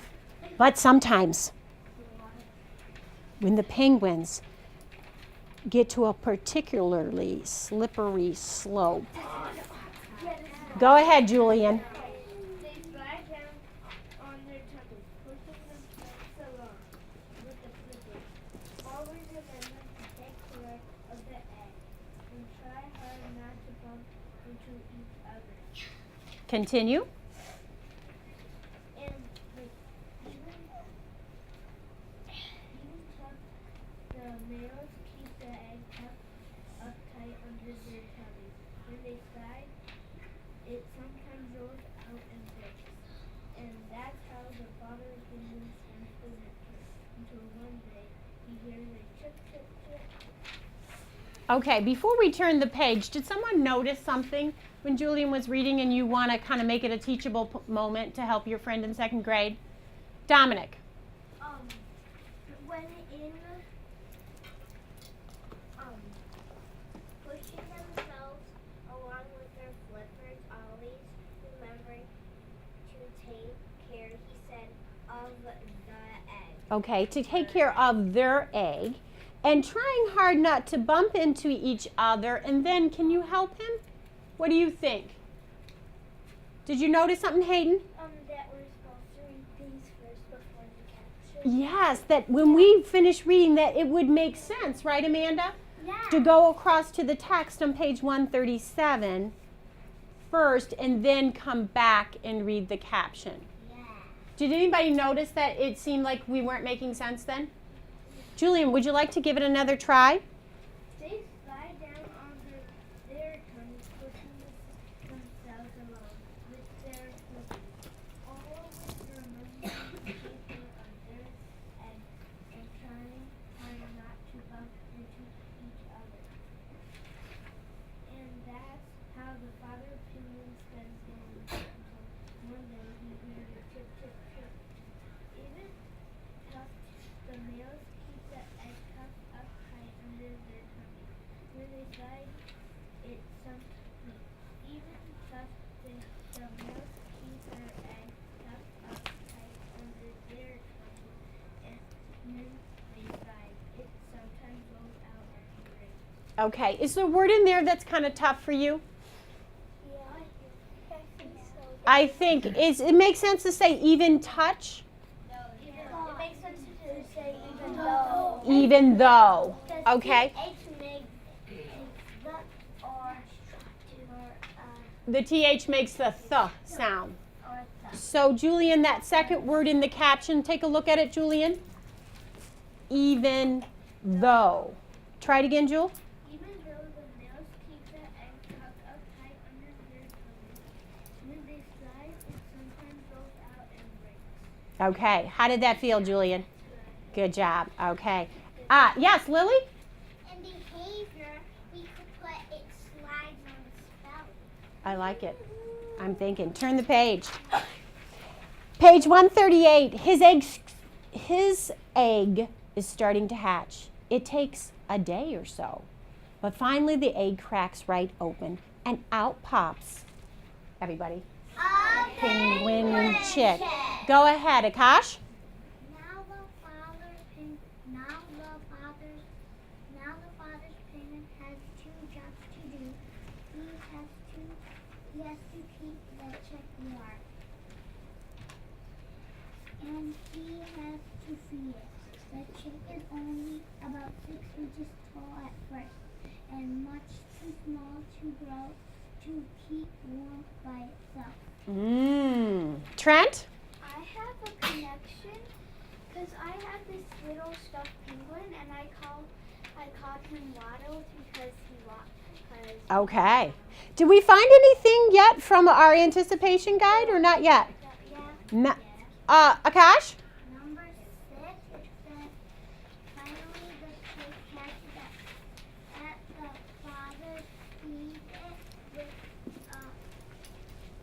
But sometimes, when the penguins get to a particularly slippery slope. Go ahead, Julian. They slide down on their tummies, pushing themselves along with the flippers. Always remember to take care of the egg and try hard not to bump into each other. Continue. And the males keep the egg up tight under their tummies. When they slide, it sometimes rolls out and breaks. And that's how the father penguin spends the winter. Until one day he hears a chip, chip, chip. Okay, before we turn the page, did someone notice something when Julian was reading and you want to kind of make it a teachable moment to help your friend in 2nd grade? Dominic. When in pushing themselves along with their flippers, always remembering to take care, he said, of the egg. Okay, to take care of their egg and trying hard not to bump into each other. And then, can you help him? What do you think? Did you notice something, Hayden? That we're supposed to read these first before the caption. Yes, that when we finish reading that it would make sense, right, Amanda? Yeah. To go across to the text on page 137 first and then come back and read the caption. Yeah. Did anybody notice that it seemed like we weren't making sense then? Julian, would you like to give it another try? They slide down on their tummies, pushing themselves along with their flippers. Always remember to take care of some meat. Even thus, the milk keeps her egg tucked up tight under their tummy, and when they fly, it sometimes rolls out and breaks. Okay, is there a word in there that's kind of tough for you? Yeah, I think so. I think it makes sense to say even touch, No, it makes sense to say even though. even though. Okay, H makes the or the TH makes the th sound. or the. So Julian, that second word in the caption, take a look at it, Julian. Even though. Try it again, Jewel. Even though the males keep the egg tucked up tight under their tummy, when they fly, it sometimes rolls out and breaks. Okay, how did that feel, Julian? Good job. Okay. Yes, Lily? In behavior, we could put it slides on spelling. I like it. I'm thinking. Turn the page. Page 138. His egg is starting to hatch. It takes a day or so. But finally the egg cracks right open and out pops, everybody, penguin chick. Go ahead, Akash. Now the father's penguin has two jobs to do. He has to keep the chick warm, and he has to feed it. The chick is only about 6 inches tall at first, and much too small to grow to keep warm by itself. Trent? I have a connection because I have this little stuffed penguin, and I called him Waddle because he walked. Okay. Did we find anything yet from our anticipation guide or not yet? Yeah. Akash? Number 6, it says, finally the chick catches at the father feeds it with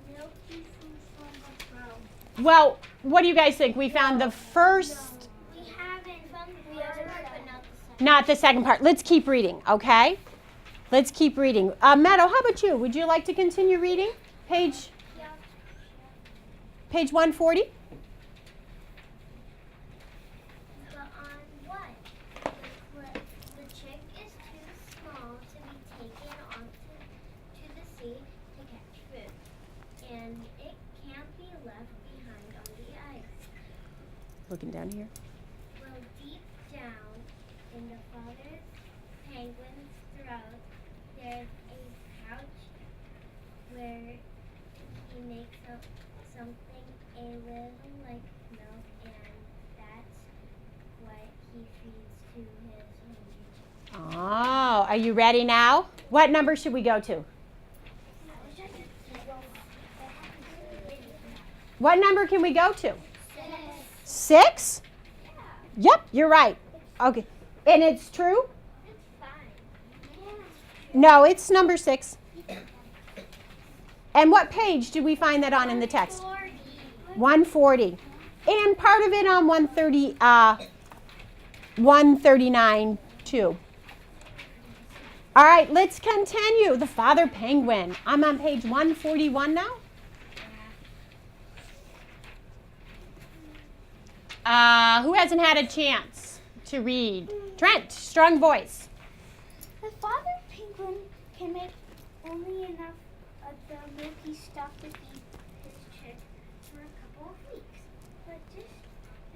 milky food from the throat. Well, what do you guys think? We found the first, We haven't found the other part, but not the second. not the second part. Let's keep reading, okay? Let's keep reading. Meadow, how about you? Would you like to continue reading? Page 140? But on what? The chick is too small to be taken onto the sea to catch food, and it can't be left behind on the ice. Looking down here. Well, deep down in the father penguin's throat, there's a pouch where he makes up something a little like milk, and that's what he feeds to his hungry chick. Oh, are you ready now? What number should we go to? What number can we go to? 6? Yep, you're right. Okay. And it's true? It's fine. No, it's number 6. And what page did we find that on in the text? 140. And part of it on 139 too. All right, let's continue. The father penguin. I'm on page 141 now. Who hasn't had a chance to read? Trent, strong voice. The father penguin can make only enough of the milky stuff to feed his chick for a couple of weeks. But just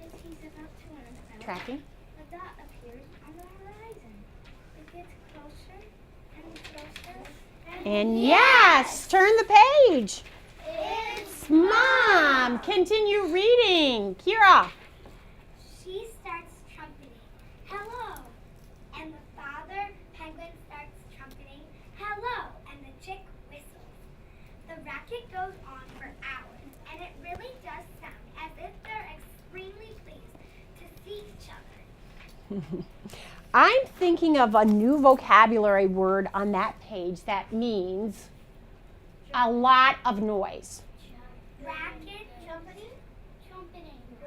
as he's about to run out, Tracking. a dot appears on the horizon. It gets closer and closer. And yes, turn the page. It's Mom, continue reading. Kira. She starts trumpeting, hello, and the father penguin starts trumpeting, hello, and the chick whistles. The racket goes on for hours, and it really does sound as if they're extremely pleased to see each other. I'm thinking of a new vocabulary word on that page that means a lot of noise. Racket, trumpeting,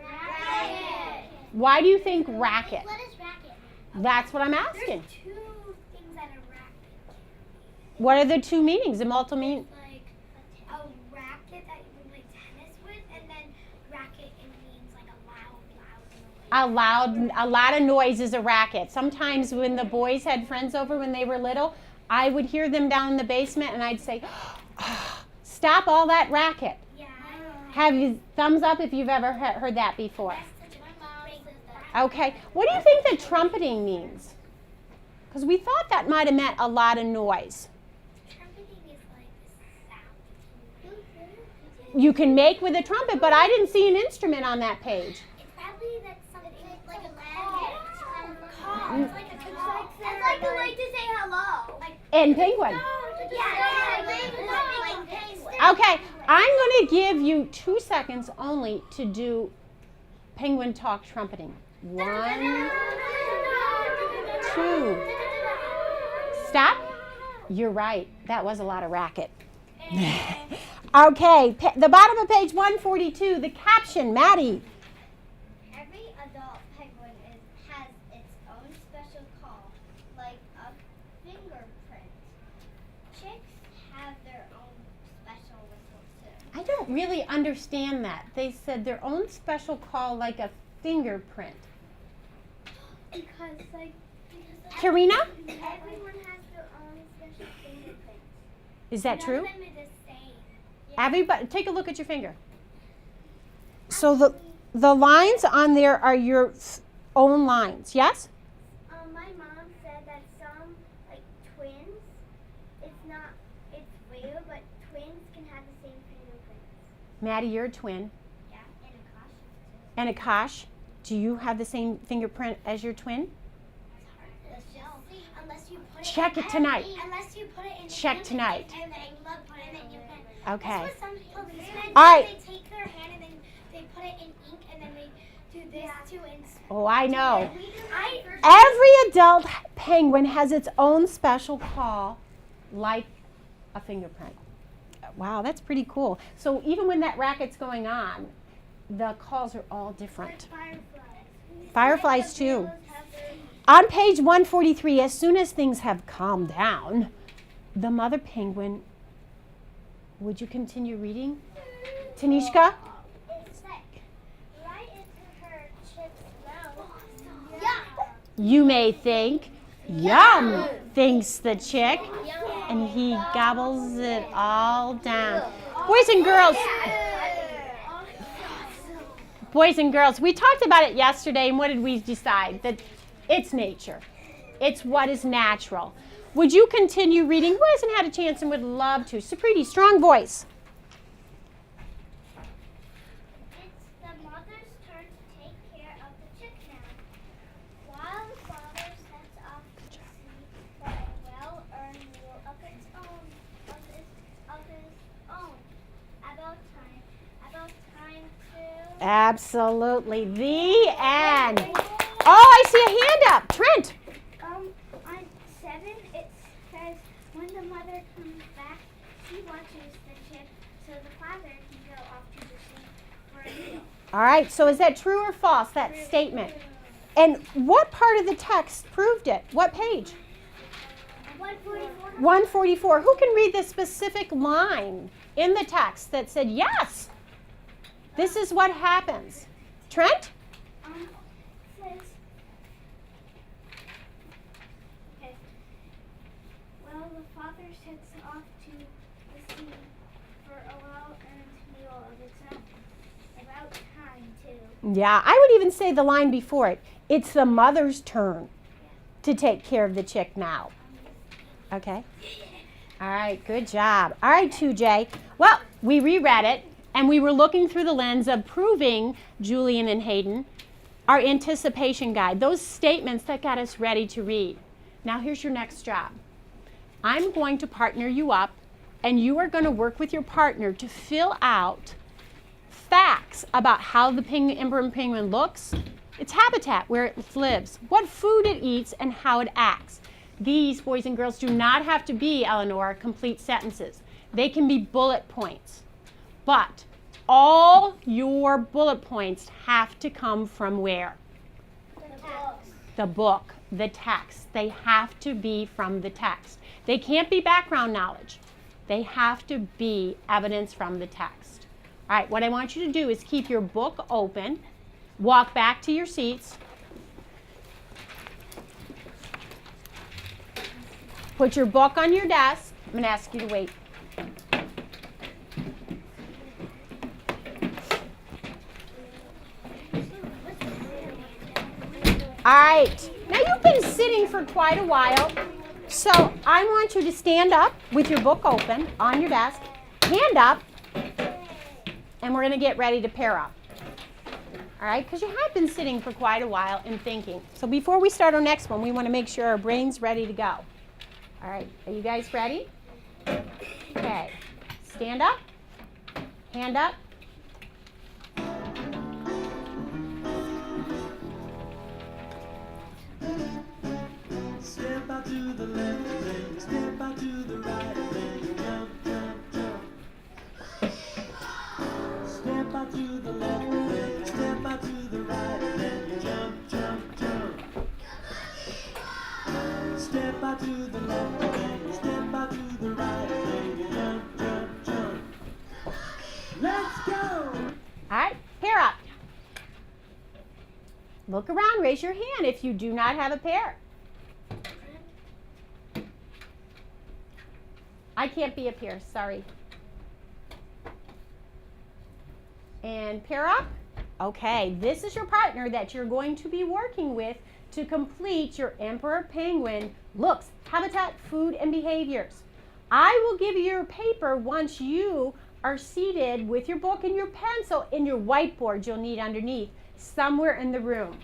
racket. Why do you think racket? What is racket? That's what I'm asking. There's two things that a racket What are the two meanings? The multiple meaning. Like a racket that you can play tennis with, and then racket it means like a loud noise. A lot of noise is a racket. Sometimes when the boys had friends over when they were little, I would hear them down in the basement and I'd say, oh, stop all that racket. Yeah. Have you thumbs up if you've ever heard that before? My mom says that. Okay. What do you think that trumpeting means? Because we thought that might have meant a lot of noise. Trumpeting is like sound. You can make with a trumpet, but I didn't see an instrument on that page. It's probably that something like a call. It's like the way to say hello. Like And penguin. Okay, I'm going to give you 2 seconds only to do penguin talk trumpeting. 1, 2. Stop. You're right. That was a lot of racket. Okay, the bottom of page 142, the caption, Maddie. Every adult penguin has its own special call, like a fingerprint. Chicks have their own special whistle too. I don't really understand that. They said their own special call like a fingerprint. Because Karina, everyone has their own special fingerprints. is that true? None of them are the same. Everybody, take a look at your finger. So the lines on there are your own lines, yes? My mom said that some, like twins, it's real, but twins can have the same fingerprints. Maddie, you're a twin. Yeah, and a caution too. And Akash, do you have the same fingerprint as your twin? Unless you put Check it tonight. Unless you put it in Check ink tonight. And then you can. Okay. That's what some policemen All right. They take their hand and then they put it in ink and then they do this too. And Oh, I know. I Every adult penguin has its own special call, like a fingerprint. Wow, that's pretty cool. So even when that racket's going on, the calls are all different. Fireflies too. On page 143, as soon as things have calmed down, the mother penguin, would you continue reading? Tanishka? It's like right into her chip's mouth. Yeah. You may think, yum, thinks the chick, and he gobbles it all down. Boys and girls, we talked about it yesterday, and what did we decide? That it's nature. It's what is natural. Would you continue reading? Who hasn't had a chance and would love to? Supriti, strong voice. It's the mother's turn to take care of the chick now, while the father sets off to sea for a well-earned meal of his own. About time to. Absolutely. The end. Oh, I see a hand up. Trent. On 7, it says when the mother comes back, she watches the chick so the father can go off to the sea for a meal. All right, so is that true or false, that statement? And what part of the text proved it? What page? 144. 144. Who can read the specific line in the text that said, yes, this is what happens? Trent? Says, okay. Well, the father sets off to the sea for a well-earned meal of its own. About time, too. Yeah, I would even say the line before it. It's the mother's turn to take care of the chick now. Okay? All right, good job. All right, 2J. Well, we reread it, and we were looking through the lens of proving, Julian and Hayden, our anticipation guide, those statements that got us ready to read. Now, here's your next job. I'm going to partner you up, and you are going to work with your partner to fill out facts about how the emperor penguin looks, its habitat, where it lives, what food it eats, and how it acts. These, boys and girls, do not have to be, Eleanor, complete sentences. They can be bullet points. But all your bullet points have to come from where? The books. The book. the text. They have to be from the text. They can't be background knowledge. They have to be evidence from the text. All right, what I want you to do is keep your book open, walk back to your seats, put your book on your desk. I'm going to ask you to wait. All right, now you've been sitting for quite a while, so I want you to stand up with your book open on your desk, hand up, and we're going to get ready to pair up. All right, because you have been sitting for quite a while and thinking. So before we start our next one, we want to make sure our brain's ready to go. All right, are you guys ready? Okay, stand up, hand up. Step out to the left, then step out to the right, then jump, jump, jump. Step out to the left, then step out to the right, then jump, jump, jump. Step out to the left, then step out to the right, then jump, jump, jump. Let's go! All right, pair up. Look around, raise your hand if you do not have a pair. I can't be a pair, sorry. And pair up. Okay, this is your partner that you're going to be working with to complete your Emperor Penguin looks, habitat, food, and behaviors. I will give you your paper once you are seated with your book and your pencil and your whiteboard you'll need underneath somewhere in the room.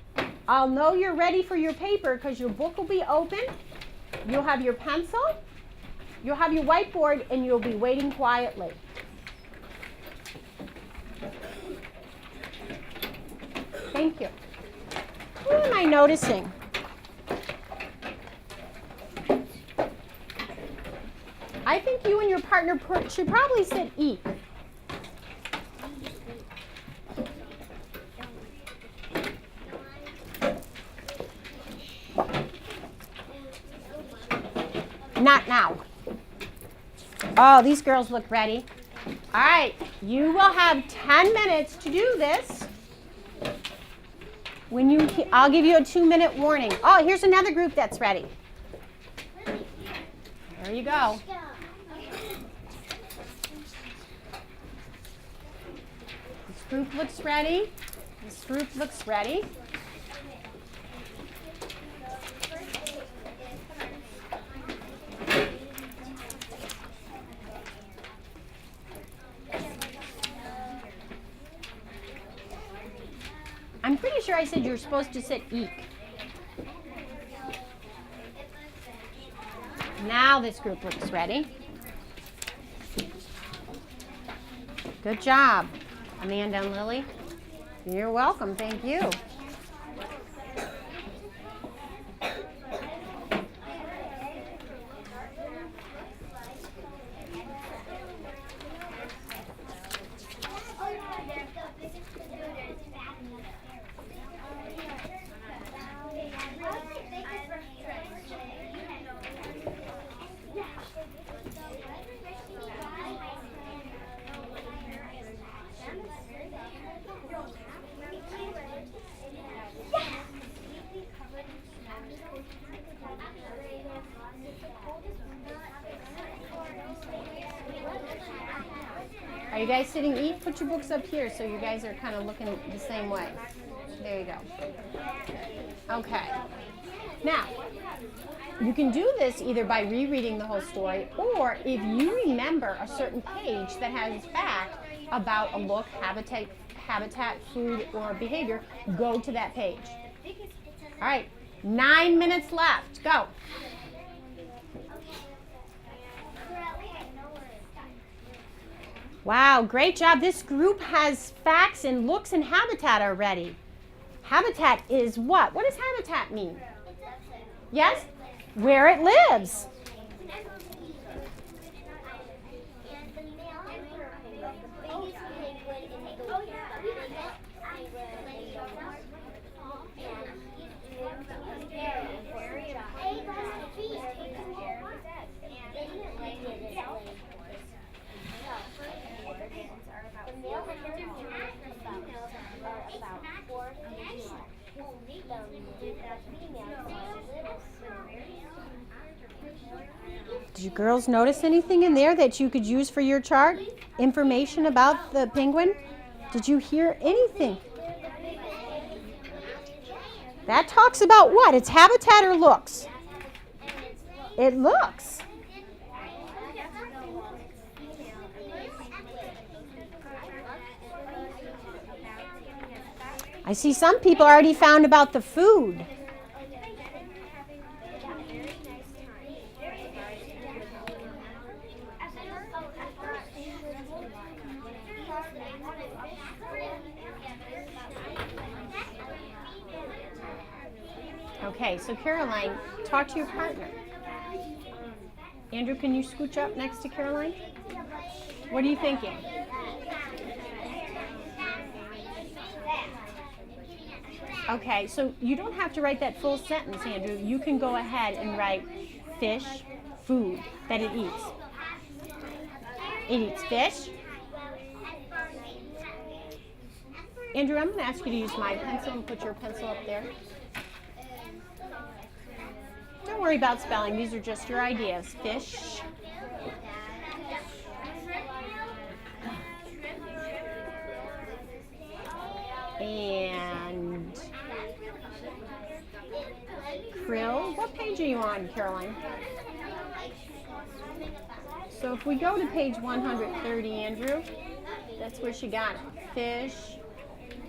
I'll know you're ready for your paper because your book will be open. You'll have your pencil. You'll have your whiteboard, and you'll be waiting quietly. Thank you. What am I noticing? I think you and your partner should probably sit eat. Not now. Oh, these girls look ready. All right, you will have 10 minutes to do this. I'll give you a 2-minute warning. Oh, here's another group that's ready. There you go. This group looks ready. This group looks ready. I'm pretty sure I said you're supposed to sit eek. Now this group looks ready. Good job, Amanda and Lily. You're welcome, thank you. Are you guys sitting eat? Put your books up here so you guys are kind of looking the same way. There you go. Okay. Now, you can do this either by rereading the whole story, or if you remember a certain page that has fact about a look, habitat, food, or behavior, go to that page. All right, 9 minutes left. Go. Wow, great job. This group has facts and looks and habitat already. Habitat is what? What does habitat mean? Yes? Where it lives. you girls notice anything in there that you could use for your chart? Information about the penguin? Did you hear anything? That talks about what? Its habitat or looks? It looks. I see some people already found about the food. Okay, so Caroline, talk to your partner. Andrew, can you scooch up next to Caroline? What are you thinking? Okay, so you don't have to write that full sentence, Andrew. You can go ahead and write fish, food that it eats. It eats fish. Andrew, I'm going to ask you to use my pencil and put your pencil up there. Don't worry about spelling. These are just your ideas. Fish. And krill. What page are you on, Caroline? So if we go to page 130, Andrew, that's where she got it. Fish,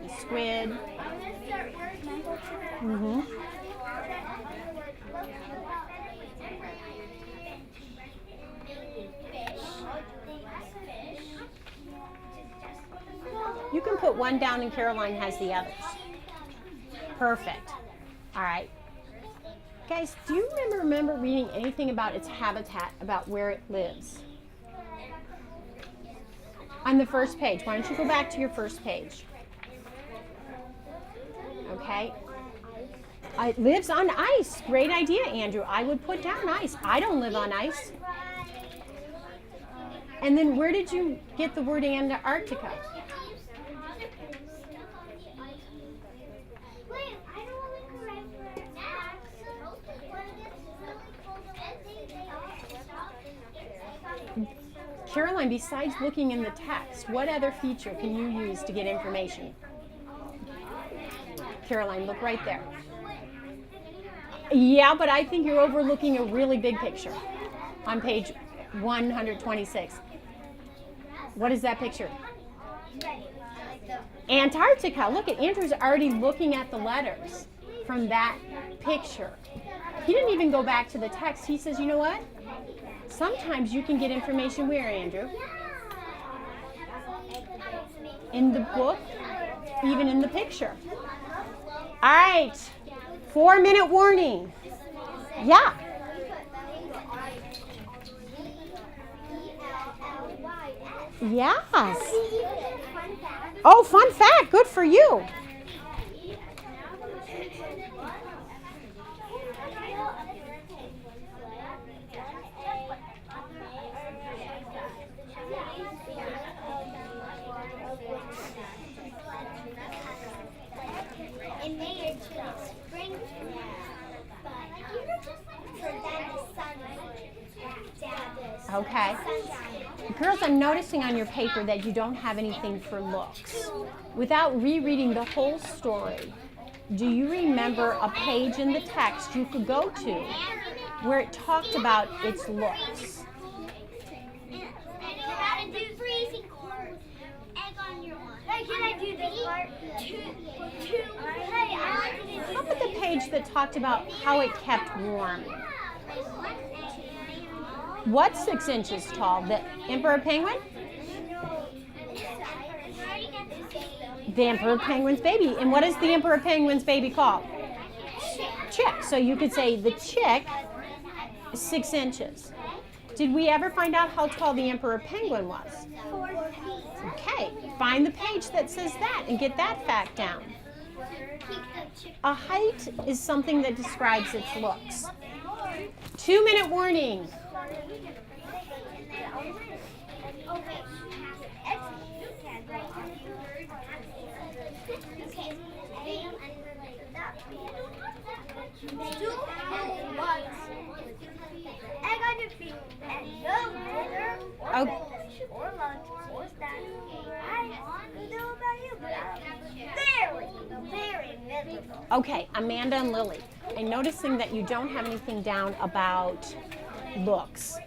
and squid. Mm-hmm. You can put one down and Caroline has the others. Perfect. All right. Guys, do you remember reading anything about its habitat, about where it lives? On the first page. Why don't you go back to your first page? Okay. It lives on ice. Great idea, Andrew. I would put down ice. I don't live on ice. And then where did you get the word Antarctica? Caroline, besides looking in the text, what other feature can you use to get information? Caroline, look right there. Yeah, but I think you're overlooking a really big picture on page 126. What is that picture? Antarctica. Look at Andrew's already looking at the letters from that picture. He didn't even go back to the text. He says, you know what? Sometimes you can get information where, Andrew? In the book, even in the picture. All right. 4-minute warning. Yeah. Yes. Oh, fun fact. Good for you. In May or spring, Okay. Girls, I'm noticing on your paper that you don't have anything for looks. Without rereading the whole story, do you remember a page in the text you could go to where it talked about its looks? How about the page that talked about how it kept warm? What's 6 inches tall? The emperor penguin? The emperor penguin's baby. And what is the emperor penguin's baby called? Chick. So you could say the chick is 6 inches. Did we ever find out how tall the emperor penguin was? 4 feet. Okay, find the page that says that and get that fact down. A height is something that describes its looks. 2-minute warning. Egg on your And no dinner or Oh. lunch or snack. I don't know about you, but I'm very miserable. Okay, Amanda and Lily, I'm noticing that you don't have anything down about looks.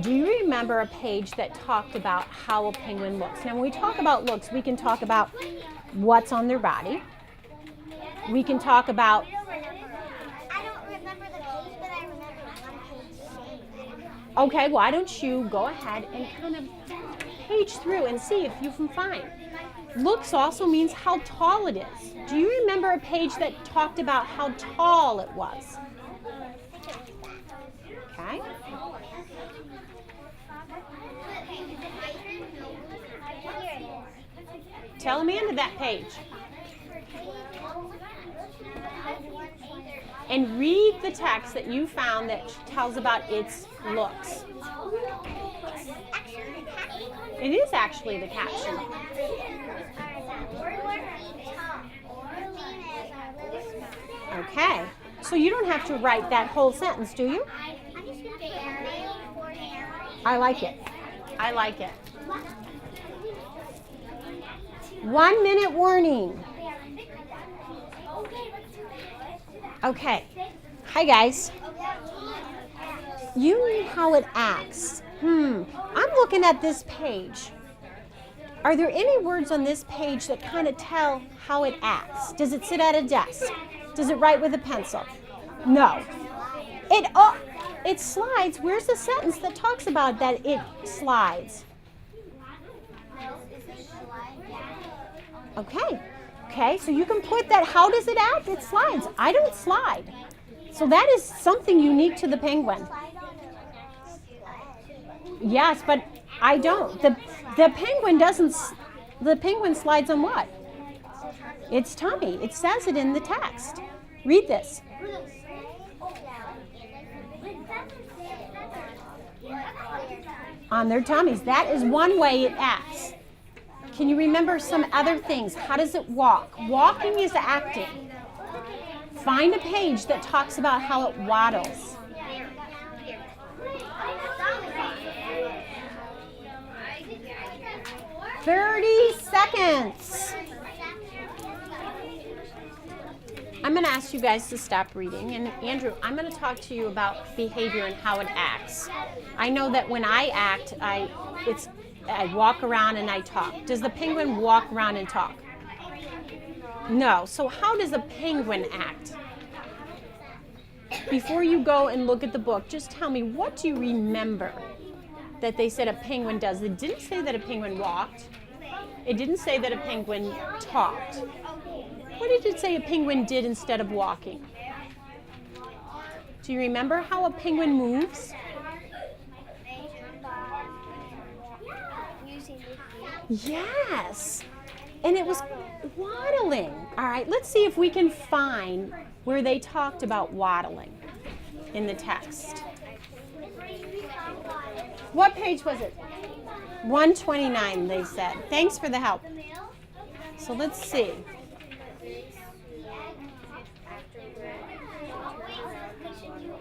Do you remember a page that talked about how a penguin looks? Now, when we talk about looks, we can talk about what's on their body. We can talk about, I don't remember the page, but I remember one page shape. okay, why don't you go ahead and kind of page through and see if you can find. Looks also means how tall it is. Do you remember a page that talked about how tall it was? Okay. Tell Amanda that page. And read the text that you found that tells about its looks. It is actually the caption. Okay. So you don't have to write that whole sentence, do you? I like it. I like it. 1 minute warning. Okay. Hi, guys. You read how it acts. I'm looking at this page. Are there any words on this page that kind of tell how it acts? Does it sit at a desk? Does it write with a pencil? No. It slides. Where's the sentence that talks about that it slides? Okay, so you can put that, how does it act? It slides. I don't slide. So that is something unique to the penguin. Yes, but I don't. The penguin doesn't, the penguin slides on what? Its tummy. It says it in the text. Read this. On their tummies. That is one way it acts. Can you remember some other things? How does it walk? Walking is acting. Find a page that talks about how it waddles. "30 seconds. I'm going to ask you guys to stop reading. And Andrew, I'm going to talk to you about behavior and how it acts. I know that when I act, I walk around and I talk. Does the penguin walk around and talk? No. So how does a penguin act? Before you go and look at the book, just tell me, what do you remember that they said a penguin does? It didn't say that a penguin walked. It didn't say that a penguin talked. What did it say a penguin did instead of walking? Do you remember how a penguin moves? Yes. And it was waddling. All right, let's see if we can find where they talked about waddling in the text. What page was it? 129, they said. Thanks for the help. So let's see.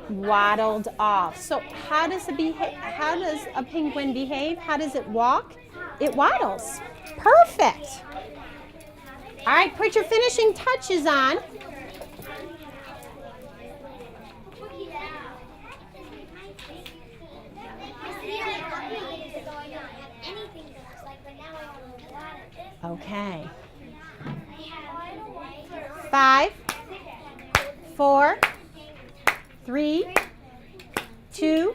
Waddled off. So how does a penguin behave? How does it walk? It waddles. Perfect. All right, put your finishing touches on. Okay. 5, 4, 3, 2,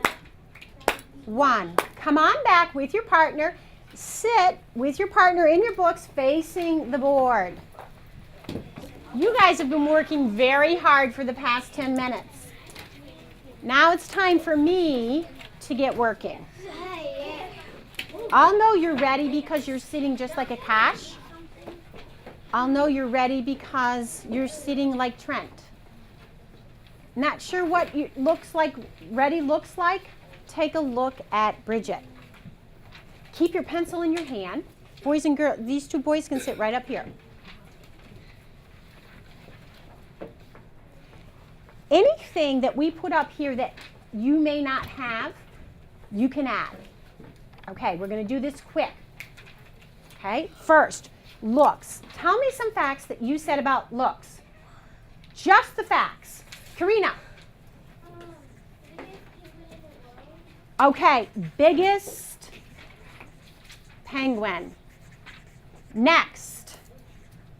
1. Come on back with your partner. Sit with your partner in your books facing the board. You guys have been working very hard for the past 10 minutes. Now it's time for me to get working. I'll know you're ready because you're sitting just like a Cash. I'll know you're ready because you're sitting like Trent. Not sure what ready looks like? Take a look at Bridget. Keep your pencil in your hand. Boys and girls, these two boys can sit right up here. Anything that we put up here that you may not have, you can add. Okay, we're going to do this quick. Okay, first, looks. Tell me some facts that you said about looks. Just the facts. Karina. Okay, biggest penguin. Next,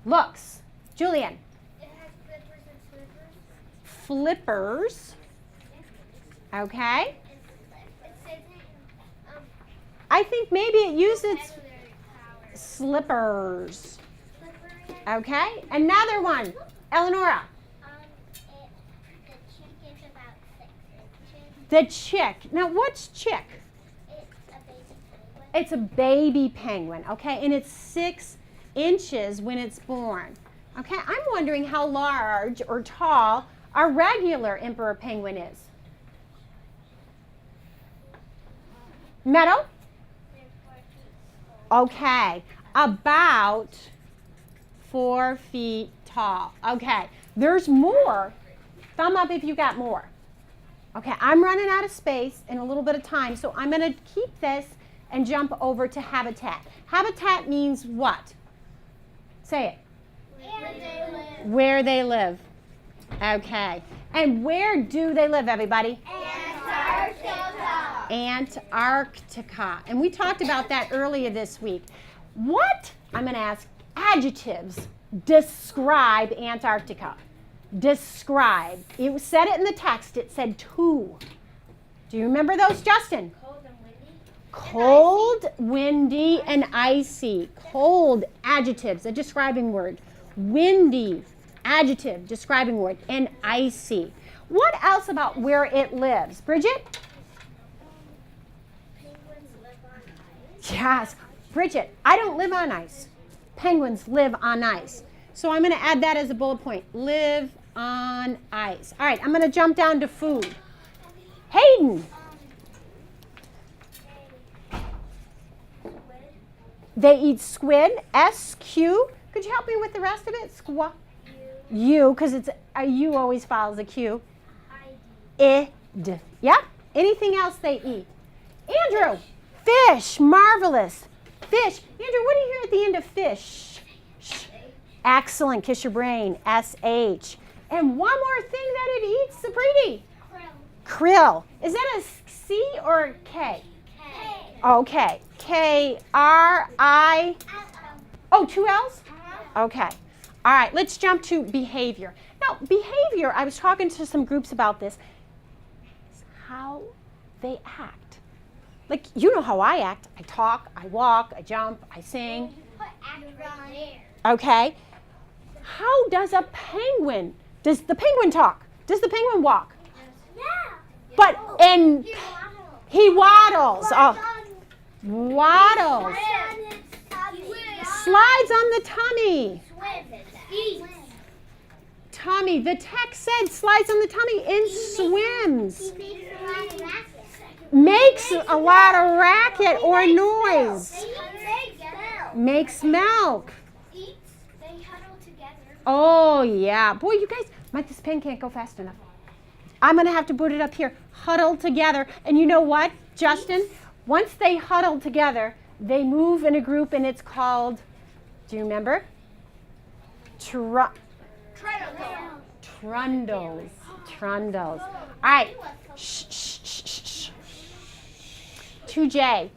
looks. Julian. It has flippers and slippers. Flippers. Okay. It says I think maybe it uses vocabulary power. slippers. Slippery. Okay, another one. Eleonora. The chick is about 6 inches. The chick. Now, what's chick? It's a baby penguin. It's a baby penguin, okay? And it's 6 inches when it's born. Okay, I'm wondering how large or tall our regular emperor penguin is. Meadow? They're 4 feet tall. Okay, about 4 feet tall. Okay, there's more. Thumb up if you got more. Okay, I'm running out of space and a little bit of time, so I'm going to keep this and jump over to habitat. Habitat means what? Say it. Where they live. Where they live. Okay. And where do they live, everybody? Antarctica. Antarctica. And we talked about that earlier this week. What, I'm going to ask, adjectives describe Antarctica? Describe. It said it in the text. It said two. Do you remember those, Justin? Cold and windy. Cold, windy, and icy. Cold, adjectives, a describing word. Windy, adjective, describing word. And icy. What else about where it lives? Bridget? Penguins live on ice. Yes. Bridget, I don't live on ice. Penguins live on ice. So I'm going to add that as a bullet point. Live on ice. All right, I'm going to jump down to food. Hayden. They eat squid, S-Q. Could you help me with the rest of it? Squa. U, because it's a U always follows a Q. Id. Yep. Anything else they eat? Andrew. Fish. Marvelous. Fish. Andrew, what do you hear at the end of fish? Sh. Excellent. Kiss your brain. S-H. And one more thing that it eats, Sapriti. Krill. Is that a C or a K? Okay. K-R-I. Oh, 2 L's? Okay. All right, let's jump to behavior. Now, behavior, I was talking to some groups about this, is how they act. Like, you know how I act. I talk, I walk, I jump, I sing. Put act right there. Okay. How does a penguin, does the penguin talk? Does the penguin walk? Yeah. But, and he waddles. Waddles. Waddles. Slides on the tummy. Tummy. The text said slides on the tummy and swims. Makes a lot of racket or noise. Makes milk. They huddle together. Oh, yeah. Boy, you guys, this pen can't go fast enough. I'm going to have to put it up here. Huddle together. And you know what, Justin? Once they huddle together, they move in a group, and it's called, do you remember? Trundles. Trundles. All right. Shh, shh, shh, shh, shh. 2J.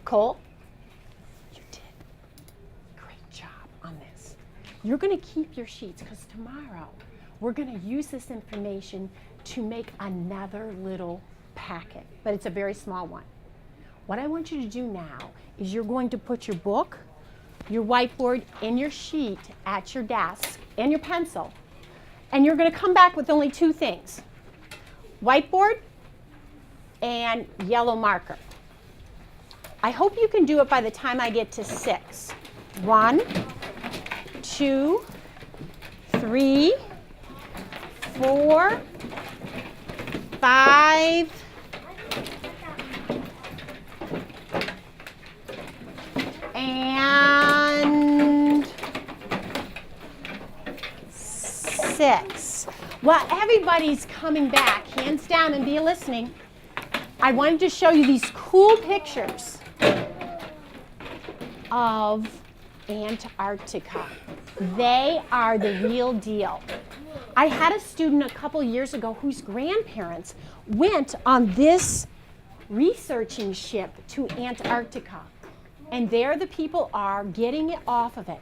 Cole, you did a great job on this. You're going to keep your sheets because tomorrow we're going to use this information to make another little packet, but it's a very small one. What I want you to do now is you're going to put your book, your whiteboard, and your sheet at your desk, and your pencil, and you're going to come back with only 2 things: whiteboard and yellow marker. I hope you can do it by the time I get to 6. 1, 2, 3, 4, 5, and 6. Well, everybody's coming back, hands down, and be listening. I wanted to show you these cool pictures of Antarctica. They are the real deal. I had a student a couple years ago whose grandparents went on this researching ship to Antarctica. And there the people are getting it off of it.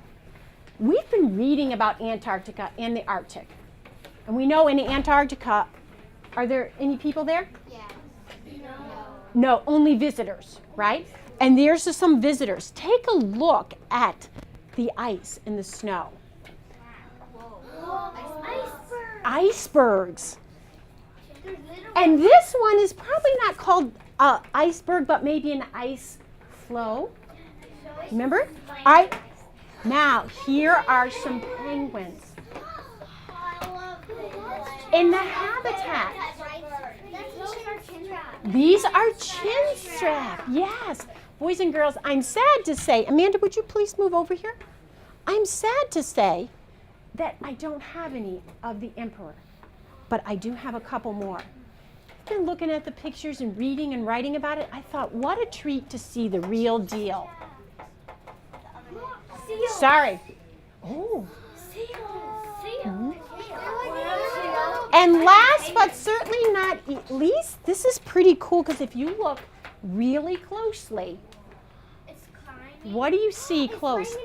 We've been reading about Antarctica and the Arctic. And we know in Antarctica, are there any people there? Yeah. No, only visitors, right? And there's some visitors. Take a look at the ice and the snow. Icebergs. And this one is probably not called iceberg, but maybe an ice floe. Remember? All right. Now, here are some penguins in the habitat. These are chin strap. Yes. Boys and girls, I'm sad to say, Amanda, would you please move over here? I'm sad to say that I don't have any of the emperor, but I do have a couple more. I've been looking at the pictures and reading and writing about it. I thought, what a treat to see the real deal. Sorry. Oh. And last but certainly not least, this is pretty cool because if you look really closely, what do you see close?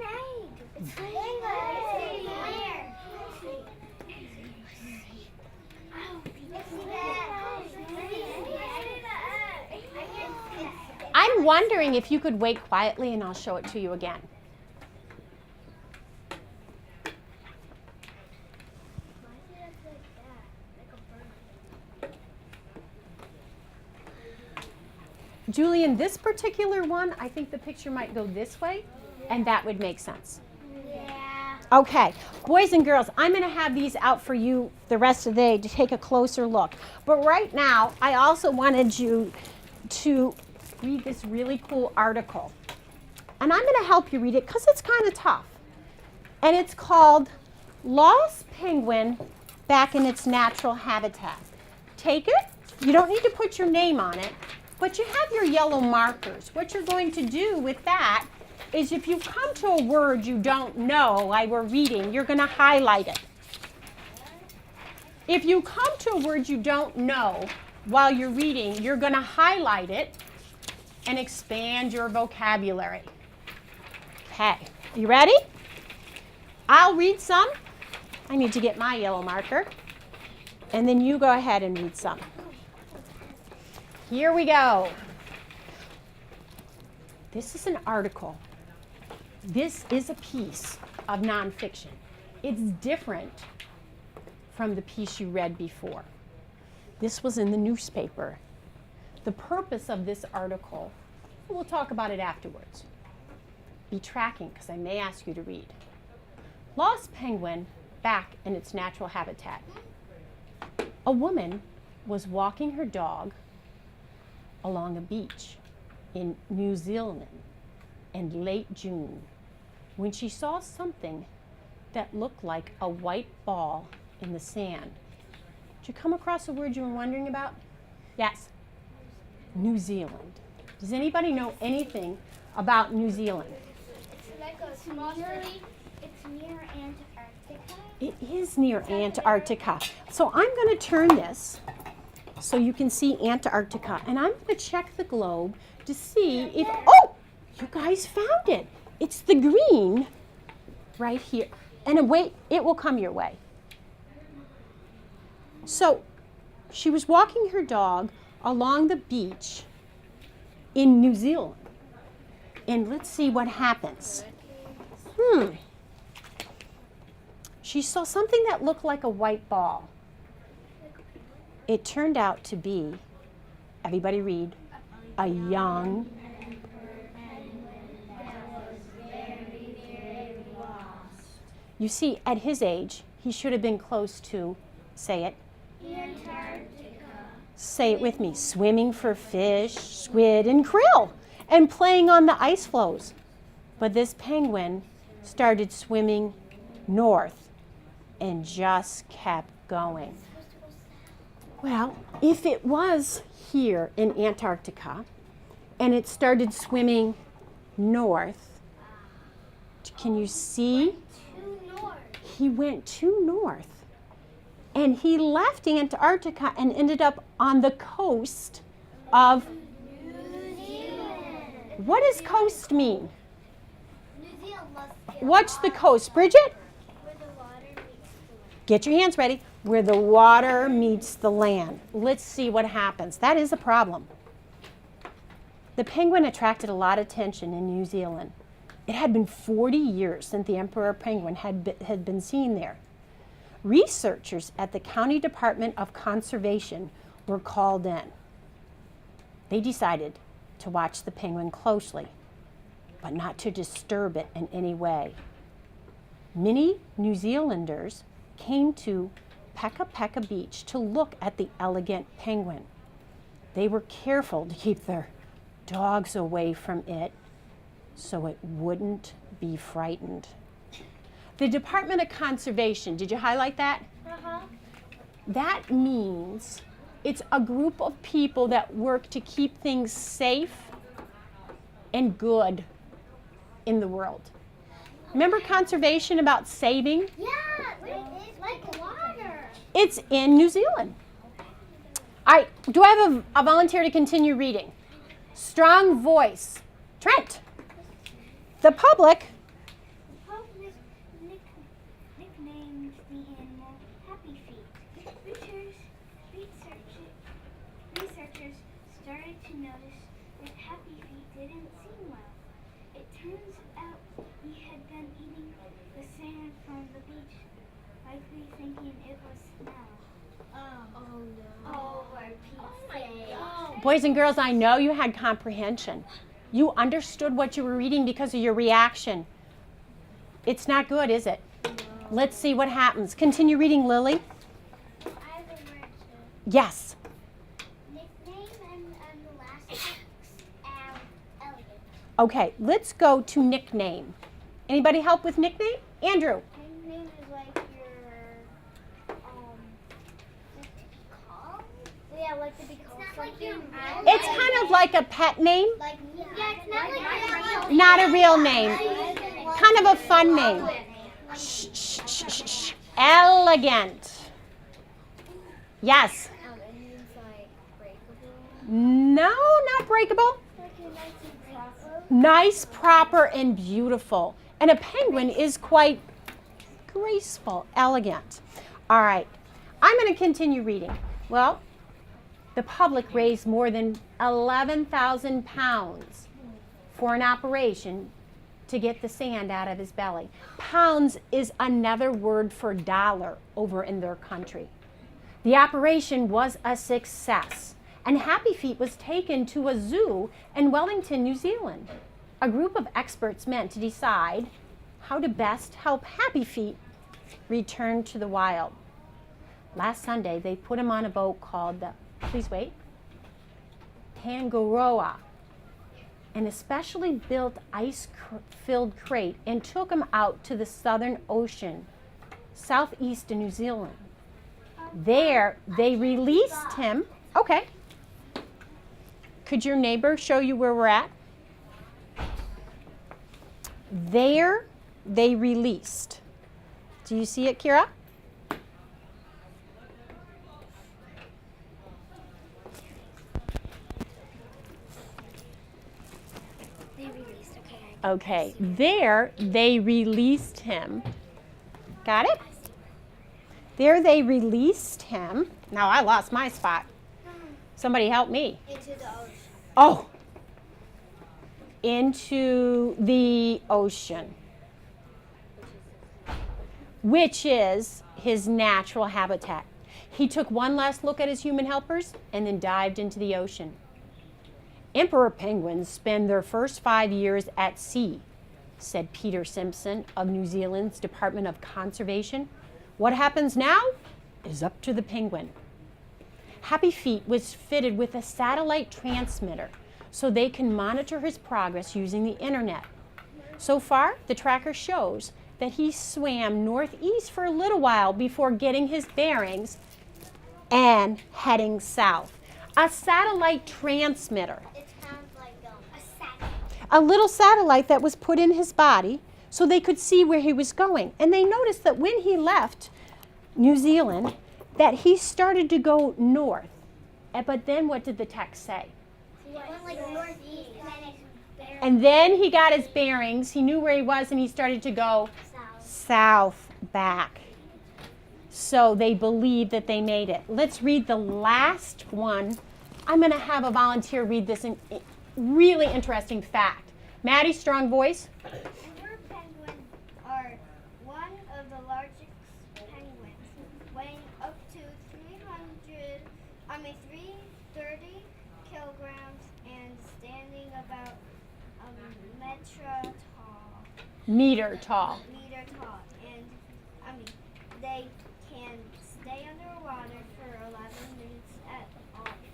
I'm wondering if you could wait quietly and I'll show it to you again. Julian, this particular one, I think the picture might go this way, and that would make sense. Yeah. Okay, boys and girls, I'm going to have these out for you the rest of the day to take a closer look. But right now, I also wanted you to read this really cool article. And I'm going to help you read it because it's kind of tough. And it's called Lost Penguin Back in Its Natural Habitat. Take it. You don't need to put your name on it. But you have your yellow markers. What you're going to do with that is if you come to a word you don't know while we're reading, you're going to highlight it. If you come to a word you don't know while you're reading, you're going to highlight it and expand your vocabulary. Okay, you ready? I'll read some. I need to get my yellow marker. And then you go ahead and read some. Here we go. This is an article. This is a piece of nonfiction. It's different from the piece you read before. This was in the newspaper. The purpose of this article, we'll talk about it afterwards. Be tracking, because I may ask you to read. Lost penguin back in its natural habitat. A woman was walking her dog along a beach in New Zealand in late June when she saw something that looked like a white ball in the sand. Did you come across a word you were wondering about? Yes. New Zealand. Does anybody know anything about New Zealand? It's like a small city. It's near Antarctica. It is near Antarctica. So I'm going to turn this so you can see Antarctica. And I'm going to check the globe to see if, oh, you guys found it. It's the green right here. And wait, it will come your way. So she was walking her dog along the beach in New Zealand. And let's see what happens. She saw something that looked like a white ball. It turned out to be, everybody read, a young You see, at his age, he should have been close to, say it. Antarctica. Say it with me. Swimming for fish, squid, and krill, and playing on the ice floes. But this penguin started swimming north and just kept going. Well, if it was here in Antarctica and it started swimming north, can you see? Too north. He went too north and he left Antarctica and ended up on the coast of, New Zealand. what does coast mean? New Zealand must be What's the coast, Bridget? where the water meets the land. Get your hands ready. Where the water meets the land. Let's see what happens. That is a problem. The penguin attracted a lot of attention in New Zealand. It had been 40 years since the emperor penguin had been seen there. Researchers at the County Department of Conservation were called in. They decided to watch the penguin closely, but not to disturb it in any way. Many New Zealanders came to Peka Peka Beach to look at the elegant penguin. They were careful to keep their dogs away from it so it wouldn't be frightened. The Department of Conservation, did you highlight that? Uh-huh. That means it's a group of people that work to keep things safe and good in the world. Remember conservation about saving? Yeah, it's like water. It's in New Zealand. All right, do I have a volunteer to continue reading? Strong voice. Trent. The public. The public nicknamed the animal Happy Feet. Researchers started to notice that Happy Feet didn't seem well. It turns out he had been eating the sand from the beach, likely thinking it was smell. Oh no. Oh, for Pete's sake. Boys and girls, I know you had comprehension. You understood what you were reading because of your reaction. It's not good, is it? No. Let's see what happens. Continue reading, Lily. I have a word too. Yes. Nickname and the last text, elegant. Okay, let's go to nickname. Anybody help with nickname? Andrew. Nickname is like your, like to be called? Yeah, like to be called. It's not like your It's kind of like a pet name, Like, yeah, it's not like your real not a real name. Kind of a fun name. Shh, shh, shh, shh, shh. Elegant. Yes. It means like breakable. No, not breakable. Like a nice and proper. Nice, proper, and beautiful. And a penguin is quite graceful, elegant. All right, I'm going to continue reading. Well, the public raised more than 11,000 pounds for an operation to get the sand out of his belly. Pounds is another word for dollar over in their country. The operation was a success, and Happy Feet was taken to a zoo in Wellington, New Zealand. A group of experts met to decide how to best help Happy Feet return to the wild. Last Sunday, they put him on a boat called the, please wait, Tangaroa, an especially built ice-filled crate, and took him out to the Southern Ocean, southeast of New Zealand. There, they released him. Okay. Could your neighbor show you where we're at? There, they released. Do you see it, Kira? They released, okay. Okay, there they released him. Got it? There they released him. Now I lost my spot. Somebody help me. Into the ocean. Oh, into the ocean, which is his natural habitat. He took one last look at his human helpers and then dived into the ocean. Emperor penguins spend their first 5 years at sea, said Peter Simpson of New Zealand's Department of Conservation. What happens now is up to the penguin. Happy Feet was fitted with a satellite transmitter so they can monitor his progress using the internet. So far, the tracker shows that he swam northeast for a little while before getting his bearings and heading south. A satellite transmitter. It sounds like a satellite. A little satellite that was put in his body so they could see where he was going. And they noticed that when he left New Zealand, that he started to go north. But then what did the text say? He went like northeast. And then he got his bearings. He knew where he was, and he started to go south back. So they believe that they made it. Let's read the last one. I'm going to have a volunteer read this really interesting fact. Maddie, strong voice. Emperor penguins are one of the largest penguins, weighing up to 330 kilograms and standing about a Meter tall. And they can stay underwater for 11 minutes at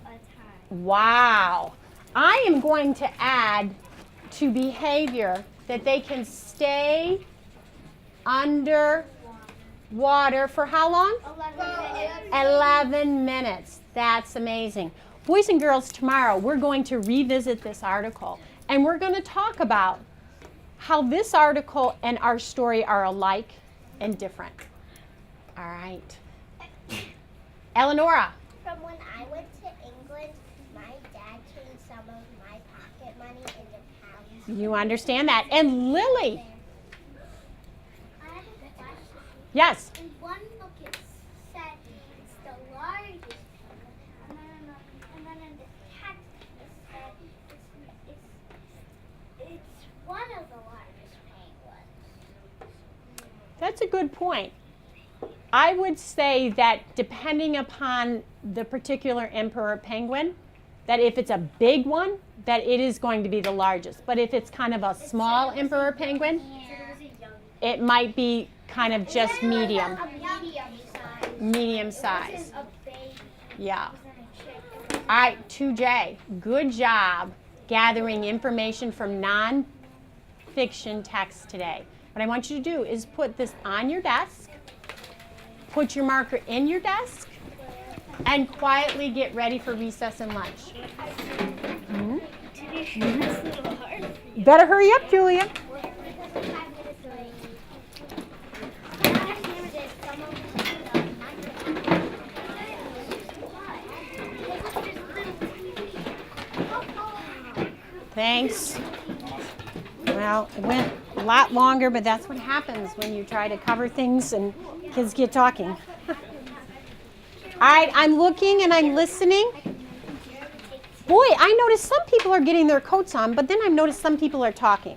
a time. Wow. I am going to add to behavior that they can stay under water for how long? 11 minutes. 11 minutes. That's amazing. Boys and girls, tomorrow we're going to revisit this article and we're going to talk about how this article and our story are alike and different. All right. Eleonora. From when I went to England, my dad changed some of my pocket money into pounds. You understand that. And Lily. I have a question. Yes. In one book it said it's the largest penguin, and then in the text it said it's one of the largest penguins. That's a good point. I would say that depending upon the particular emperor penguin, that if it's a big one, that it is going to be the largest. But if it's kind of a small emperor penguin, it might be kind of just medium. A medium size. Medium It size. wasn't a baby. Yeah. It wasn't a chick. All right, 2J, good job gathering information from non-fiction text today. What I want you to do is put this on your desk, put your marker in your desk, and quietly get ready for recess and lunch. Better hurry up, Julia. Thanks. Well, it went a lot longer, but that's what happens when you try to cover things and kids get talking. All right, I'm looking and I'm listening. Boy, I noticed some people are getting their coats on, but then I've noticed some people are talking.